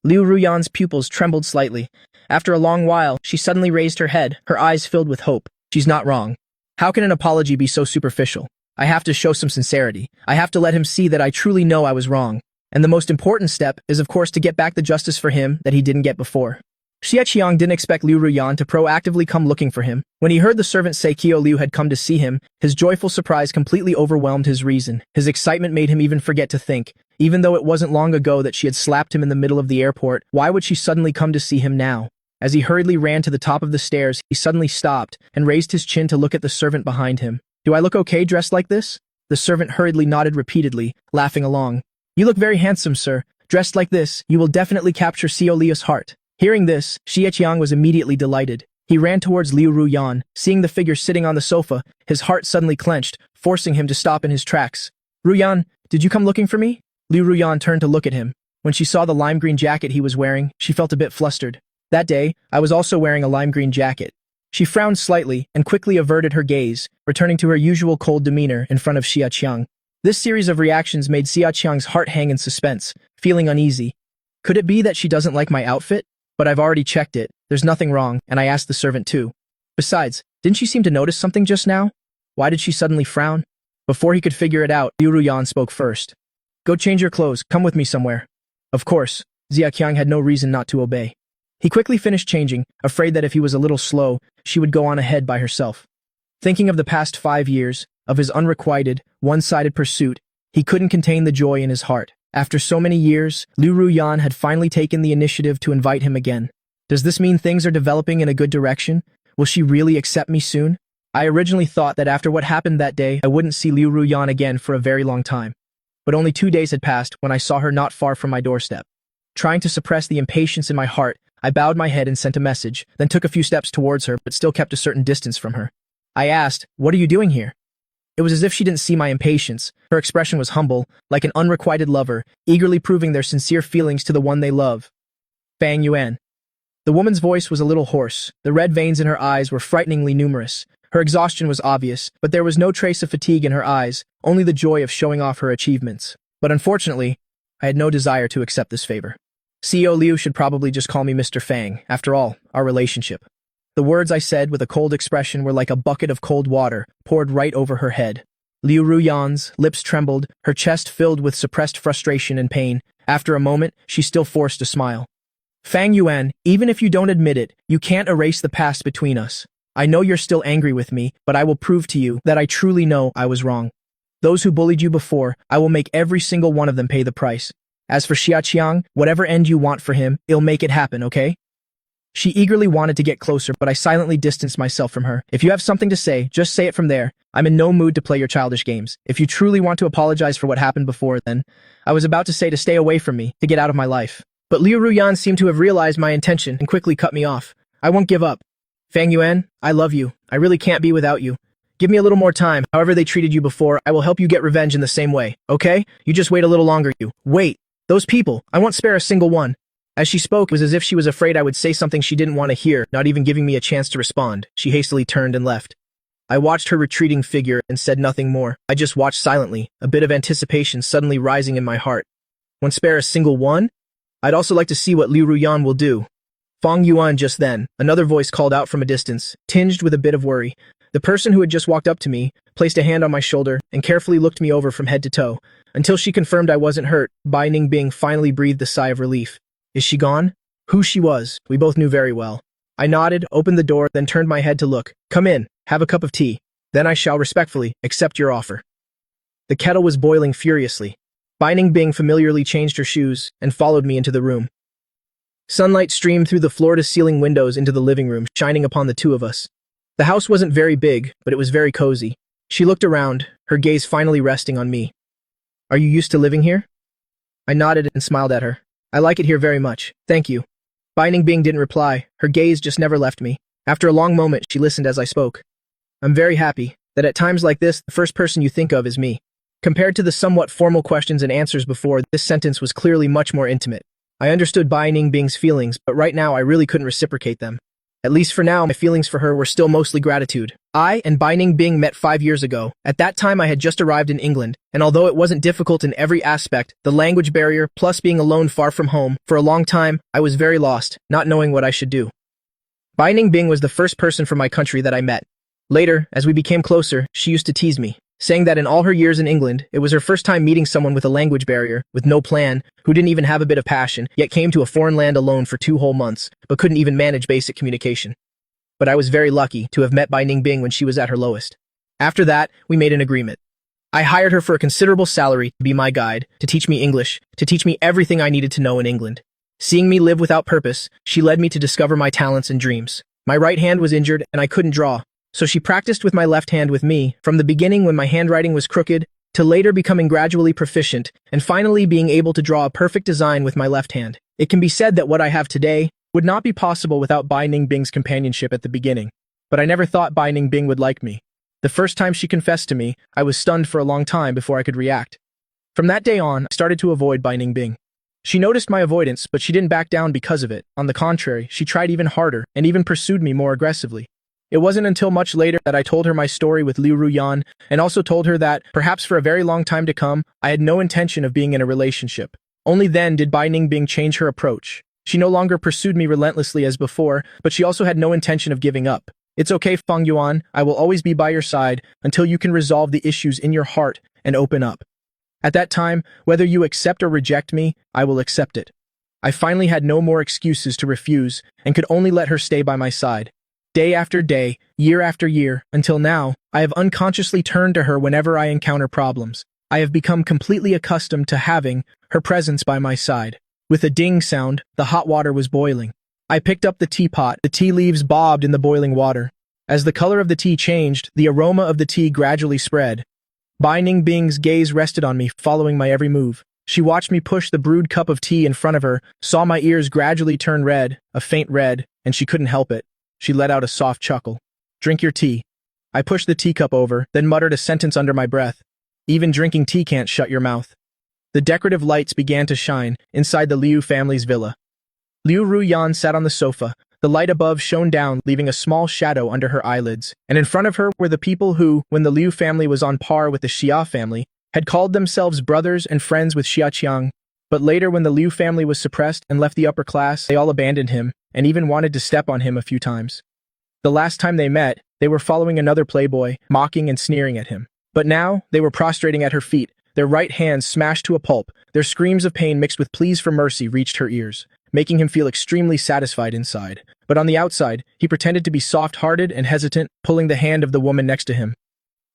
Liu Ruyan's pupils trembled slightly. After a long while, she suddenly raised her head, her eyes filled with hope. She's not wrong. How can an apology be so superficial? I have to show some sincerity. I have to let him see that I truly know I was wrong. And the most important step is, of course, to get back the justice for him that he didn't get before. Xie Qiang didn't expect Liu Ruyan to proactively come looking for him. When he heard the servant say Qiao Liu had come to see him, his joyful surprise completely overwhelmed his reason. His excitement made him even forget to think. Even though it wasn't long ago that she had slapped him in the middle of the airport, why would she suddenly come to see him now? As he hurriedly ran to the top of the stairs, he suddenly stopped and raised his chin to look at the servant behind him. Do I look okay dressed like this? The servant hurriedly nodded repeatedly, laughing along. You look very handsome, sir. Dressed like this, you will definitely capture Xiao Liu's heart. Hearing this, Xie Qiang was immediately delighted. He ran towards Liu Ruyan. Seeing the figure sitting on the sofa, his heart suddenly clenched, forcing him to stop in his tracks. Ruyan, did you come looking for me? Liu Ruyan turned to look at him. When she saw the lime green jacket he was wearing, she felt a bit flustered. That day, I was also wearing a lime green jacket. She frowned slightly and quickly averted her gaze, returning to her usual cold demeanor in front of Xie Qiang. This series of reactions made Xia Qiang's heart hang in suspense, feeling uneasy. Could it be that she doesn't like my outfit? But I've already checked it, there's nothing wrong, and I asked the servant too. Besides, didn't she seem to notice something just now? Why did she suddenly frown? Before he could figure it out, Liu Ruyan spoke first. Go change your clothes, come with me somewhere. Of course, Xia Qiang had no reason not to obey. He quickly finished changing, afraid that if he was a little slow, she would go on ahead by herself. Thinking of the past 5 years, of his unrequited, one-sided pursuit, he couldn't contain the joy in his heart. After so many years, Liu Ruyan had finally taken the initiative to invite him again. Does this mean things are developing in a good direction? Will she really accept me soon? I originally thought that after what happened that day, I wouldn't see Liu Ruyan again for a very long time. But only 2 days had passed when I saw her not far from my doorstep. Trying to suppress the impatience in my heart, I bowed my head and sent a message, then took a few steps towards her but still kept a certain distance from her. I asked, "What are you doing here?" It was as if she didn't see my impatience. Her expression was humble, like an unrequited lover, eagerly proving their sincere feelings to the one they love. Fang Yuan. The woman's voice was a little hoarse. The red veins in her eyes were frighteningly numerous. Her exhaustion was obvious, but there was no trace of fatigue in her eyes, only the joy of showing off her achievements. But unfortunately, I had no desire to accept this favor. CEO Liu should probably just call me Mr. Fang. After all, our relationship. The words I said with a cold expression were like a bucket of cold water poured right over her head. Liu Ruyan's lips trembled, her chest filled with suppressed frustration and pain. After a moment, she still forced a smile. Fang Yuan, even if you don't admit it, you can't erase the past between us. I know you're still angry with me, but I will prove to you that I truly know I was wrong. Those who bullied you before, I will make every single one of them pay the price. As for Xia Qiang, whatever end you want for him, I'll make it happen, okay? She eagerly wanted to get closer, but I silently distanced myself from her. If you have something to say, just say it from there. I'm in no mood to play your childish games. If you truly want to apologize for what happened before, then I was about to say to stay away from me, to get out of my life. But Liu Ruyan seemed to have realized my intention and quickly cut me off. I won't give up. Fang Yuan, I love you. I really can't be without you. Give me a little more time. However they treated you before, I will help you get revenge in the same way, okay? You just wait a little longer, you. Wait. Those people, I won't spare a single one. As she spoke, it was as if she was afraid I would say something she didn't want to hear, not even giving me a chance to respond. She hastily turned and left. I watched her retreating figure and said nothing more. I just watched silently, a bit of anticipation suddenly rising in my heart. Won't spare a single one? I'd also like to see what Liu Ruyan will do. Fang Yuan just then, another voice called out from a distance, tinged with a bit of worry. The person who had just walked up to me, placed a hand on my shoulder, and carefully looked me over from head to toe. Until she confirmed I wasn't hurt, Bai Ningbing finally breathed a sigh of relief. Is she gone? Who she was, we both knew very well. I nodded, opened the door, then turned my head to look. Come in, have a cup of tea. Then I shall respectfully accept your offer. The kettle was boiling furiously. Bai Ningbing familiarly changed her shoes and followed me into the room. Sunlight streamed through the floor-to-ceiling windows into the living room, shining upon the two of us. The house wasn't very big, but it was very cozy. She looked around, her gaze finally resting on me. Are you used to living here? I nodded and smiled at her. I like it here very much. Thank you. Bai Ningbing didn't reply. Her gaze just never left me. After a long moment, she listened as I spoke. I'm very happy that at times like this, the first person you think of is me. Compared to the somewhat formal questions and answers before, this sentence was clearly much more intimate. I understood Bai Ningbing's feelings, but right now I really couldn't reciprocate them. At least for now, my feelings for her were still mostly gratitude. I and Bai Ningbing met 5 years ago. At that time, I had just arrived in England, and although it wasn't difficult in every aspect, the language barrier, plus being alone far from home, for a long time, I was very lost, not knowing what I should do. Bai Ningbing was the first person from my country that I met. Later, as we became closer, she used to tease me, saying that in all her years in England, it was her first time meeting someone with a language barrier, with no plan, who didn't even have a bit of passion, yet came to a foreign land alone for 2 whole months, but couldn't even manage basic communication. But I was very lucky to have met Bai Ningbing when she was at her lowest. After that, we made an agreement. I hired her for a considerable salary to be my guide, to teach me English, to teach me everything I needed to know in England. Seeing me live without purpose, she led me to discover my talents and dreams. My right hand was injured and I couldn't draw, so she practiced with my left hand with me, from the beginning when my handwriting was crooked, to later becoming gradually proficient, and finally being able to draw a perfect design with my left hand. It can be said that what I have today would not be possible without Bai Ningbing's companionship at the beginning. But I never thought Bai Ningbing would like me. The first time she confessed to me, I was stunned for a long time before I could react. From that day on, I started to avoid Bai Ningbing. She noticed my avoidance, but she didn't back down because of it. On the contrary, she tried even harder and even pursued me more aggressively. It wasn't until much later that I told her my story with Liu Ruyan, and also told her that, perhaps for a very long time to come, I had no intention of being in a relationship. Only then did Bai Ningbing change her approach. She no longer pursued me relentlessly as before, but she also had no intention of giving up. It's okay, Feng Yuan, I will always be by your side until you can resolve the issues in your heart and open up. At that time, whether you accept or reject me, I will accept it. I finally had no more excuses to refuse and could only let her stay by my side. Day after day, year after year, until now, I have unconsciously turned to her whenever I encounter problems. I have become completely accustomed to having her presence by my side. With a ding sound, the hot water was boiling. I picked up the teapot. The tea leaves bobbed in the boiling water. As the color of the tea changed, the aroma of the tea gradually spread. Bai Ningbing's gaze rested on me, following my every move. She watched me push the brewed cup of tea in front of her, saw my ears gradually turn red, a faint red, and she couldn't help it. She let out a soft chuckle. Drink your tea. I pushed the teacup over, then muttered a sentence under my breath. Even drinking tea can't shut your mouth. The decorative lights began to shine inside the Liu family's villa. Liu Ruyan sat on the sofa. The light above shone down, leaving a small shadow under her eyelids. And in front of her were the people who, when the Liu family was on par with the Xia family, had called themselves brothers and friends with Xia Qiang. But later, when the Liu family was suppressed and left the upper class, they all abandoned him, and even wanted to step on him a few times. The last time they met, they were following another playboy, mocking and sneering at him. But now, they were prostrating at her feet, their right hands smashed to a pulp. Their screams of pain mixed with pleas for mercy reached her ears, making him feel extremely satisfied inside. But on the outside, he pretended to be soft-hearted and hesitant, pulling the hand of the woman next to him.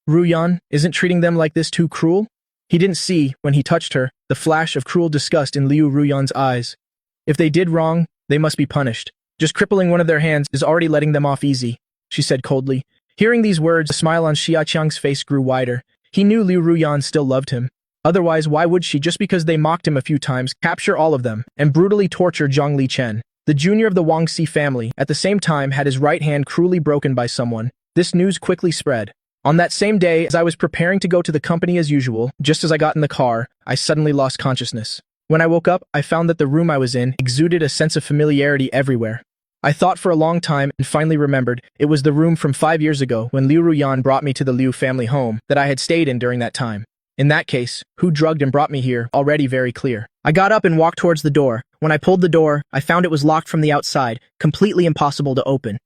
Ruyan, isn't treating them like this too cruel? He didn't see, when he touched her, the flash of cruel disgust in Liu Ruyan's eyes. If they did wrong, they must be punished. Just crippling one of their hands is already letting them off easy, she said coldly. Hearing these words, a smile on Xia Qiang's face grew wider. He knew Liu Ruyan still loved him. Otherwise, why would she, just because they mocked him a few times, capture all of them, and brutally torture Zhang Lichen, the junior of the Wangxi family, at the same time had his right hand cruelly broken by someone? This news quickly spread. On that same day, as I was preparing to go to the company as usual, just as I got in the car, I suddenly lost consciousness. When I woke up, I found that the room I was in exuded a sense of familiarity everywhere. I thought for a long time and finally remembered it was the room from 5 years ago when Liu Ruyan brought me to the Liu family home that I had stayed in during that time. In that case, who drugged and brought me here, already very clear. I got up and walked towards the door. When I pulled the door, I found it was locked from the outside, completely impossible to open.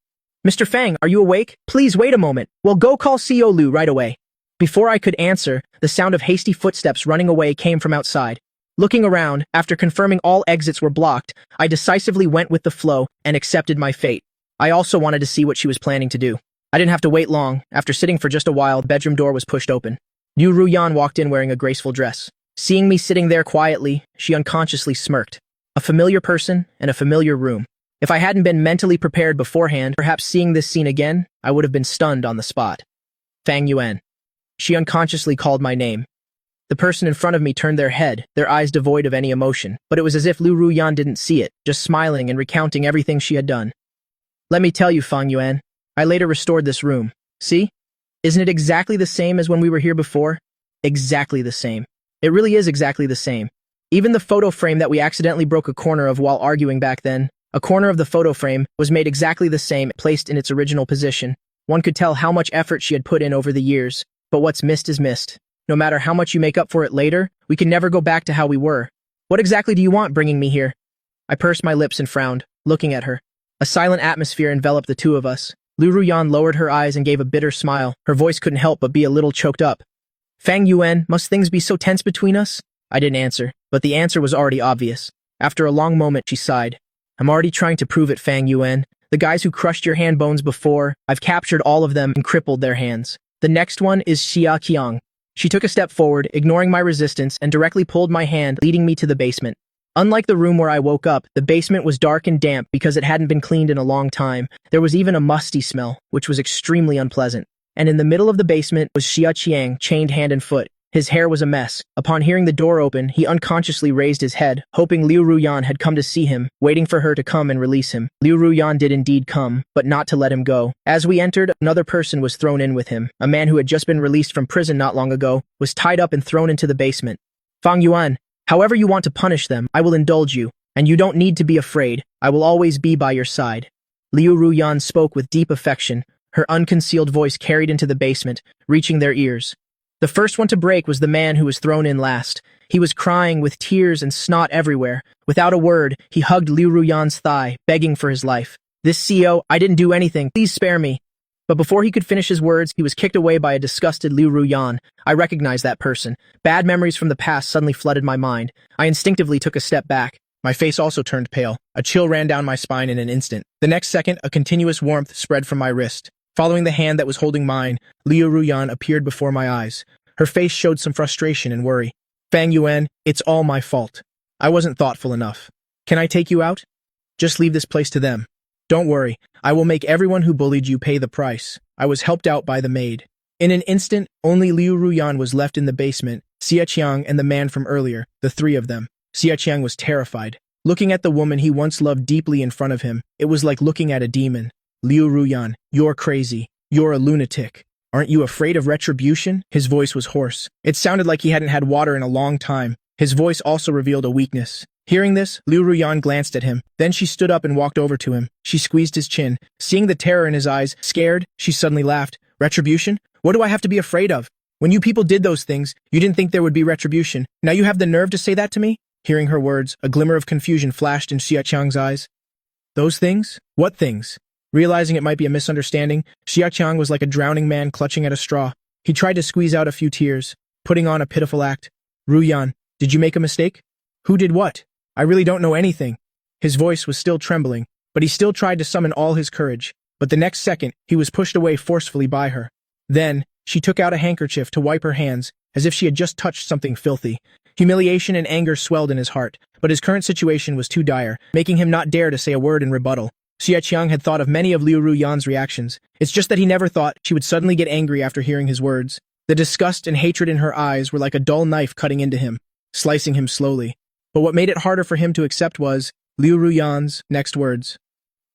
Mr. Fang, are you awake? Please wait a moment. We'll go call CEO Liu right away. Before I could answer, the sound of hasty footsteps running away came from outside. Looking around, after confirming all exits were blocked, I decisively went with the flow and accepted my fate. I also wanted to see what she was planning to do. I didn't have to wait long. After sitting for just a while, the bedroom door was pushed open. Liu Ruyan walked in wearing a graceful dress. Seeing me sitting there quietly, she unconsciously smirked. A familiar person and a familiar room. If I hadn't been mentally prepared beforehand, perhaps seeing this scene again, I would have been stunned on the spot. Fang Yuan. She unconsciously called my name. The person in front of me turned their head, their eyes devoid of any emotion, but it was as if Liu Ruyan didn't see it, just smiling and recounting everything she had done. Let me tell you, Fang Yuan, I later restored this room. See? Isn't it exactly the same as when we were here before? Exactly the same. It really is exactly the same. Even the photo frame that we accidentally broke a corner of while arguing back then, a corner of the photo frame was made exactly the same, placed in its original position. One could tell how much effort she had put in over the years, but what's missed is missed. No matter how much you make up for it later, we can never go back to how we were. What exactly do you want bringing me here? I pursed my lips and frowned, looking at her. A silent atmosphere enveloped the two of us. Liu Ruyan lowered her eyes and gave a bitter smile. Her voice couldn't help but be a little choked up. Fang Yuan, must things be so tense between us? I didn't answer, but the answer was already obvious. After a long moment, she sighed. I'm already trying to prove it, Fang Yuan. The guys who crushed your hand bones before, I've captured all of them and crippled their hands. The next one is Xia Qiang. She took a step forward, ignoring my resistance, and directly pulled my hand, leading me to the basement. Unlike the room where I woke up, the basement was dark and damp because it hadn't been cleaned in a long time. There was even a musty smell, which was extremely unpleasant. And in the middle of the basement was Xia Qiang, chained hand and foot. His hair was a mess. Upon hearing the door open, he unconsciously raised his head, hoping Liu Ruyan had come to see him, waiting for her to come and release him. Liu Ruyan did indeed come, but not to let him go. As we entered, another person was thrown in with him. A man who had just been released from prison not long ago was tied up and thrown into the basement. Fang Yuan, however you want to punish them, I will indulge you, and you don't need to be afraid. I will always be by your side. Liu Ruyan spoke with deep affection, her unconcealed voice carried into the basement, reaching their ears. The first one to break was the man who was thrown in last. He was crying with tears and snot everywhere. Without a word, he hugged Liu Ruyan's thigh, begging for his life. "This CO, I didn't do anything. Please spare me." But before he could finish his words, he was kicked away by a disgusted Liu Ruyan. I recognized that person. Bad memories from the past suddenly flooded my mind. I instinctively took a step back. My face also turned pale. A chill ran down my spine in an instant. The next second, a continuous warmth spread from my wrist. Following the hand that was holding mine, Liu Ruyan appeared before my eyes. Her face showed some frustration and worry. "Fang Yuan, it's all my fault. I wasn't thoughtful enough. Can I take you out? Just leave this place to them. Don't worry, I will make everyone who bullied you pay the price." I was helped out by the maid. In an instant, only Liu Ruyan was left in the basement, Xia Qiang and the man from earlier, the three of them. Xia Qiang was terrified. Looking at the woman he once loved deeply in front of him, it was like looking at a demon. "Liu Ruyan, you're crazy. You're a lunatic. Aren't you afraid of retribution?" His voice was hoarse. It sounded like he hadn't had water in a long time. His voice also revealed a weakness. Hearing this, Liu Ruyan glanced at him. Then she stood up and walked over to him. She squeezed his chin. Seeing the terror in his eyes, scared, she suddenly laughed. "Retribution? What do I have to be afraid of? When you people did those things, you didn't think there would be retribution. Now you have the nerve to say that to me?" Hearing her words, a glimmer of confusion flashed in Xia Qiang's eyes. "Those things? What things?" Realizing it might be a misunderstanding, Xia Qiang was like a drowning man clutching at a straw. He tried to squeeze out a few tears, putting on a pitiful act. "Ruyan, did you make a mistake? Who did what? I really don't know anything." His voice was still trembling, but he still tried to summon all his courage. But the next second, he was pushed away forcefully by her. Then, she took out a handkerchief to wipe her hands, as if she had just touched something filthy. Humiliation and anger swelled in his heart, but his current situation was too dire, making him not dare to say a word in rebuttal. Xia Qiang had thought of many of Liu Ruyan's reactions. It's just that he never thought she would suddenly get angry after hearing his words. The disgust and hatred in her eyes were like a dull knife cutting into him, slicing him slowly. But what made it harder for him to accept was Liu Ruyan's next words.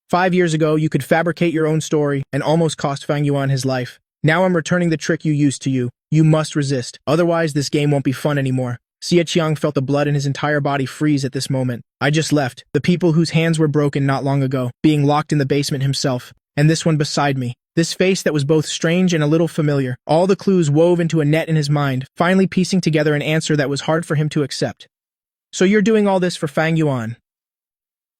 5 years ago, you could fabricate your own story and almost cost Fang Yuan his life. Now I'm returning the trick you used to you. You must resist. Otherwise, this game won't be fun anymore. Xia Qiang felt the blood in his entire body freeze at this moment. I just left. The people whose hands were broken not long ago, being locked in the basement himself. And this one beside me. This face that was both strange and a little familiar. All the clues wove into a net in his mind, finally piecing together an answer that was hard for him to accept. "So you're doing all this for Fang Yuan?"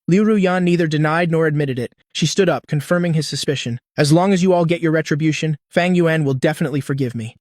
Liu Ruyan neither denied nor admitted it. She stood up, confirming his suspicion. "As long as you all get your retribution, Fang Yuan will definitely forgive me."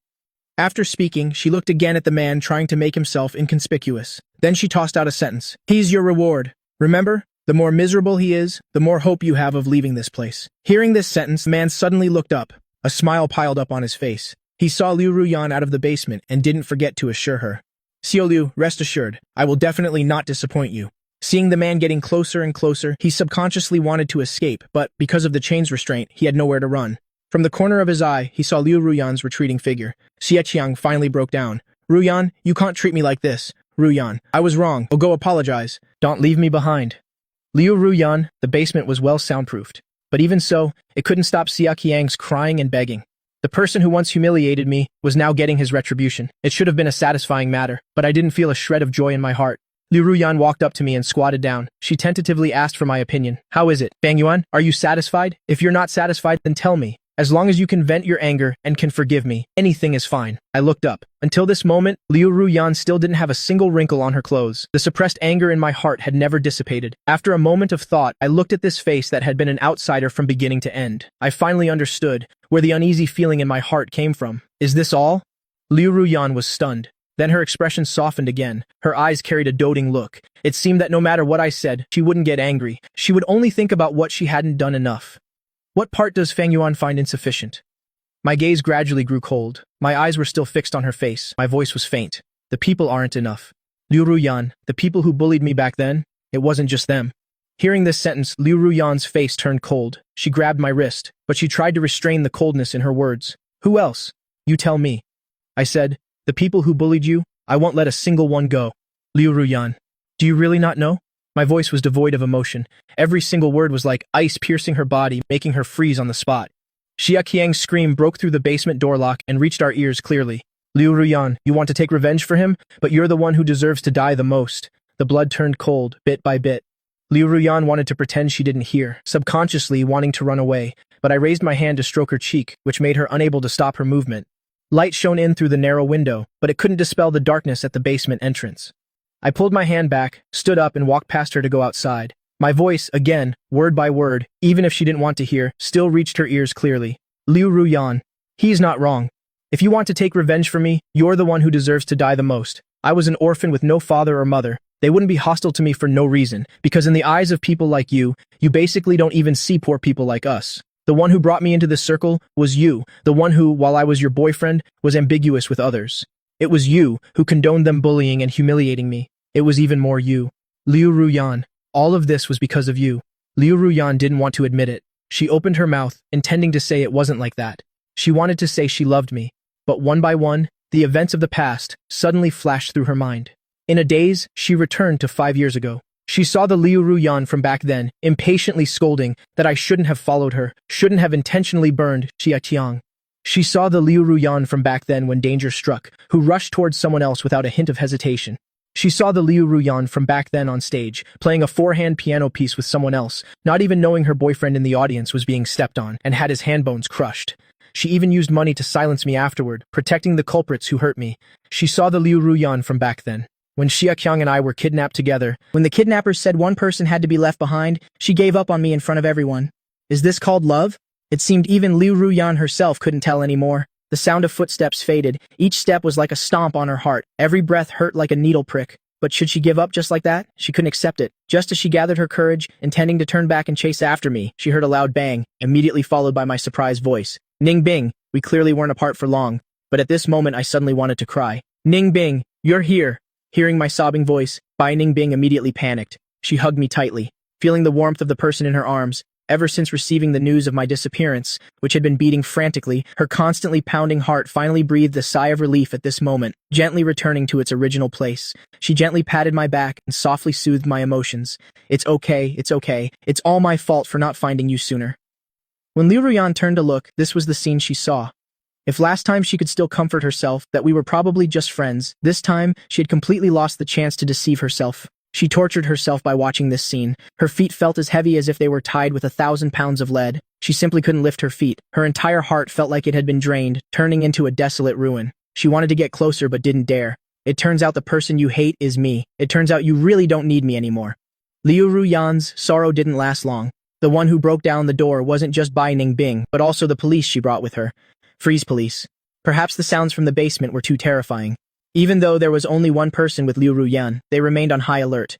After speaking, she looked again at the man trying to make himself inconspicuous. Then she tossed out a sentence. "He's your reward. Remember, the more miserable he is, the more hope you have of leaving this place." Hearing this sentence, the man suddenly looked up. A smile piled up on his face. He saw Liu Ruyan out of the basement and didn't forget to assure her. "Xiao Liu, rest assured, I will definitely not disappoint you." Seeing the man getting closer and closer, he subconsciously wanted to escape, but because of the chain's restraint, he had nowhere to run. From the corner of his eye, he saw Liu Ruyan's retreating figure. Xia Qiang finally broke down. "Ruyan, you can't treat me like this. Ruyan, I was wrong. I'll go apologize. Don't leave me behind." Liu Ruyan, the basement was well soundproofed. But even so, it couldn't stop Xia Qiang's crying and begging. The person who once humiliated me was now getting his retribution. It should have been a satisfying matter, but I didn't feel a shred of joy in my heart. Liu Ruyan walked up to me and squatted down. She tentatively asked for my opinion. "How is it? Fang Yuan, are you satisfied? If you're not satisfied, then tell me. As long as you can vent your anger and can forgive me, anything is fine." I looked up. Until this moment, Liu Ruyan still didn't have a single wrinkle on her clothes. The suppressed anger in my heart had never dissipated. After a moment of thought, I looked at this face that had been an outsider from beginning to end. I finally understood where the uneasy feeling in my heart came from. "Is this all?" Liu Ruyan was stunned. Then her expression softened again. Her eyes carried a doting look. It seemed that no matter what I said, she wouldn't get angry. She would only think about what she hadn't done enough. What part does Fang Yuan find insufficient? My gaze gradually grew cold. My eyes were still fixed on her face. My voice was faint. "The people aren't enough. Liu Ruyan, the people who bullied me back then, it wasn't just them." Hearing this sentence, Liu Ruyan's face turned cold. She grabbed my wrist, but she tried to restrain the coldness in her words. "Who else? You tell me." I said, "The people who bullied you, I won't let a single one go." "Liu Ruyan, do you really not know?" My voice was devoid of emotion. Every single word was like ice piercing her body, making her freeze on the spot. Xia Qiang's scream broke through the basement door lock and reached our ears clearly. "Liu Ruyan, you want to take revenge for him, but you're the one who deserves to die the most." The blood turned cold, bit by bit. Liu Ruyan wanted to pretend she didn't hear, subconsciously wanting to run away, but I raised my hand to stroke her cheek, which made her unable to stop her movement. Light shone in through the narrow window, but it couldn't dispel the darkness at the basement entrance. I pulled my hand back, stood up, and walked past her to go outside. My voice, again, word by word, even if she didn't want to hear, still reached her ears clearly. Liu Ruyan. He's not wrong. If you want to take revenge for me, you're the one who deserves to die the most. I was an orphan with no father or mother. They wouldn't be hostile to me for no reason, because in the eyes of people like you basically don't even see poor people like us. The one who brought me into this circle was you, the one who, while I was your boyfriend, was ambiguous with others. It was you who condoned them bullying and humiliating me. It was even more you. Liu Ruyan. All of this was because of you. Liu Ruyan didn't want to admit it. She opened her mouth, intending to say it wasn't like that. She wanted to say she loved me, but one by one, the events of the past suddenly flashed through her mind. In a daze, she returned to 5 years ago. She saw the Liu Ruyan from back then, impatiently scolding that I shouldn't have followed her, shouldn't have intentionally burned Xiaqiang. She saw the Liu Ruyan from back then when danger struck, who rushed towards someone else without a hint of hesitation. She saw the Liu Ruyan from back then on stage, playing a four-hand piano piece with someone else, not even knowing her boyfriend in the audience was being stepped on and had his hand bones crushed. She even used money to silence me afterward, protecting the culprits who hurt me. She saw the Liu Ruyan from back then, when Xiaqiang and I were kidnapped together. When the kidnappers said one person had to be left behind, she gave up on me in front of everyone. Is this called love? It seemed even Liu Ruyan herself couldn't tell anymore. The sound of footsteps faded. Each step was like a stomp on her heart. Every breath hurt like a needle prick. But should she give up just like that? She couldn't accept it. Just as she gathered her courage, intending to turn back and chase after me, she heard a loud bang, immediately followed by my surprised voice. Ning Bing. We clearly weren't apart for long, but at this moment I suddenly wanted to cry. Ning Bing, you're here. Hearing my sobbing voice, Bai Ning Bing immediately panicked. She hugged me tightly, feeling the warmth of the person in her arms. Ever since receiving the news of my disappearance, which had been beating frantically, her constantly pounding heart finally breathed a sigh of relief at this moment, gently returning to its original place. She gently patted my back and softly soothed my emotions. It's okay, it's okay. It's all my fault for not finding you sooner. When Liu Ruyan turned to look, this was the scene she saw. If last time she could still comfort herself that we were probably just friends, this time she had completely lost the chance to deceive herself. She tortured herself by watching this scene. Her feet felt as heavy as if they were tied with 1,000 pounds of lead. She simply couldn't lift her feet. Her entire heart felt like it had been drained, turning into a desolate ruin. She wanted to get closer but didn't dare. It turns out the person you hate is me. It turns out you really don't need me anymore. Liu Ruyan's sorrow didn't last long. The one who broke down the door wasn't just Bai Ning Bing, but also the police she brought with her. Freeze police. Perhaps the sounds from the basement were too terrifying. Even though there was only one person with Liu Ruyan, they remained on high alert.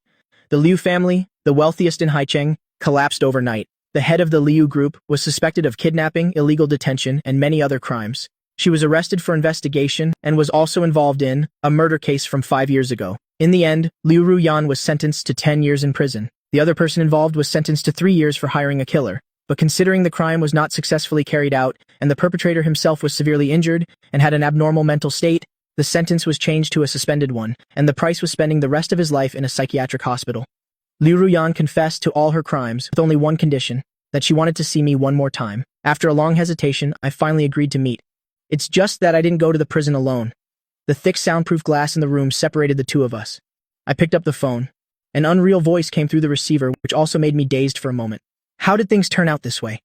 The Liu family, the wealthiest in Haicheng, collapsed overnight. The head of the Liu group was suspected of kidnapping, illegal detention, and many other crimes. She was arrested for investigation and was also involved in a murder case from 5 years ago. In the end, Liu Ruyan was sentenced to 10 years in prison. The other person involved was sentenced to 3 years for hiring a killer. But considering the crime was not successfully carried out and the perpetrator himself was severely injured and had an abnormal mental state, the sentence was changed to a suspended one, and the price was spending the rest of his life in a psychiatric hospital. Liu Ruyan confessed to all her crimes with only one condition, that she wanted to see me one more time. After a long hesitation, I finally agreed to meet. It's just that I didn't go to the prison alone. The thick soundproof glass in the room separated the two of us. I picked up the phone. An unreal voice came through the receiver, which also made me dazed for a moment. How did things turn out this way?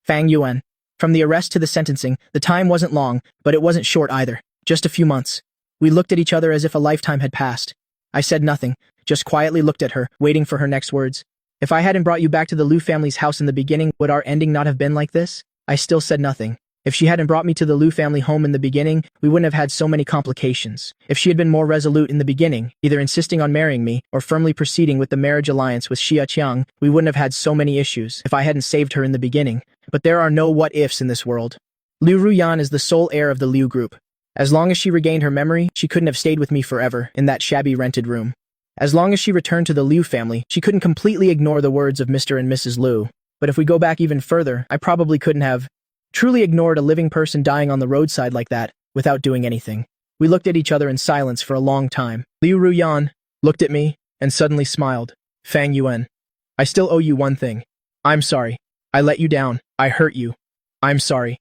Fang Yuan. From the arrest to the sentencing, the time wasn't long, but it wasn't short either. Just a few months. We looked at each other as if a lifetime had passed. I said nothing, just quietly looked at her, waiting for her next words. If I hadn't brought you back to the Liu family's house in the beginning, would our ending not have been like this? I still said nothing. If she hadn't brought me to the Liu family home in the beginning, we wouldn't have had so many complications. If she had been more resolute in the beginning, either insisting on marrying me or firmly proceeding with the marriage alliance with Xiaqiang, we wouldn't have had so many issues if I hadn't saved her in the beginning. But there are no what-ifs in this world. Liu Ruyan is the sole heir of the Liu group. As long as she regained her memory, she couldn't have stayed with me forever in that shabby rented room. As long as she returned to the Liu family, she couldn't completely ignore the words of Mr. and Mrs. Liu. But if we go back even further, I probably couldn't have truly ignored a living person dying on the roadside like that without doing anything. We looked at each other in silence for a long time. Liu Ruyan looked at me and suddenly smiled. Fang Yuan, I still owe you one thing. I'm sorry. I let you down. I hurt you. I'm sorry.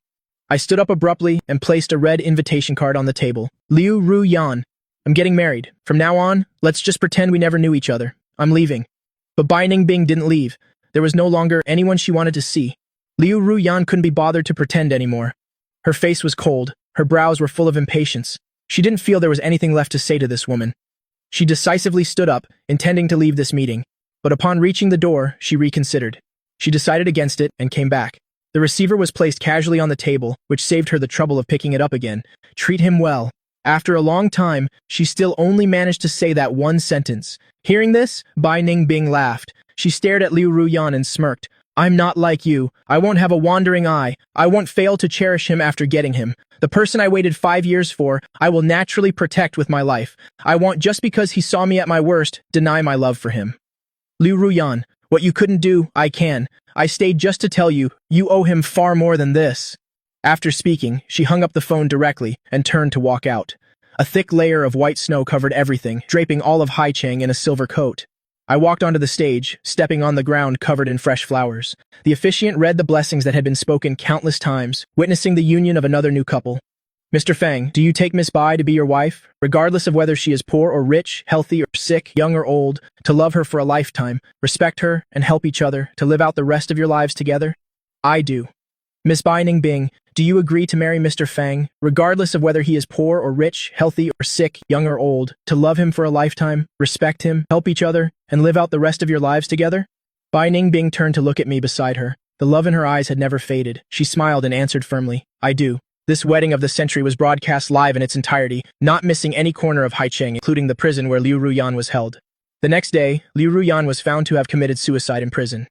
I stood up abruptly and placed a red invitation card on the table. Liu Ruyan, I'm getting married. From now on, let's just pretend we never knew each other. I'm leaving. But Bai Ningbing didn't leave. There was no longer anyone she wanted to see. Liu Ruyan couldn't be bothered to pretend anymore. Her face was cold, her brows were full of impatience. She didn't feel there was anything left to say to this woman. She decisively stood up, intending to leave this meeting. But upon reaching the door, she reconsidered. She decided against it and came back. The receiver was placed casually on the table, which saved her the trouble of picking it up again. Treat him well. After a long time, she still only managed to say that one sentence. Hearing this, Bai Ningbing laughed. She stared at Liu Ruyan and smirked. I'm not like you. I won't have a wandering eye. I won't fail to cherish him after getting him. The person I waited 5 years for, I will naturally protect with my life. I won't, just because he saw me at my worst, deny my love for him. Liu Ruyan, what you couldn't do, I can. I stayed just to tell you, you owe him far more than this. After speaking, she hung up the phone directly and turned to walk out. A thick layer of white snow covered everything, draping all of Haicheng in a silver coat. I walked onto the stage, stepping on the ground covered in fresh flowers. The officiant read the blessings that had been spoken countless times, witnessing the union of another new couple. Mr. Feng, do you take Miss Bai to be your wife, regardless of whether she is poor or rich, healthy or sick, young or old, to love her for a lifetime, respect her, and help each other, to live out the rest of your lives together? I do. Miss Bai Ningbing, do you agree to marry Mr. Feng, regardless of whether he is poor or rich, healthy or sick, young or old, to love him for a lifetime, respect him, help each other, and live out the rest of your lives together? Bai Ningbing turned to look at me beside her. The love in her eyes had never faded. She smiled and answered firmly, I do. This wedding of the century was broadcast live in its entirety, not missing any corner of Haicheng, including the prison where Liu Ruyan was held. The next day, Liu Ruyan was found to have committed suicide in prison.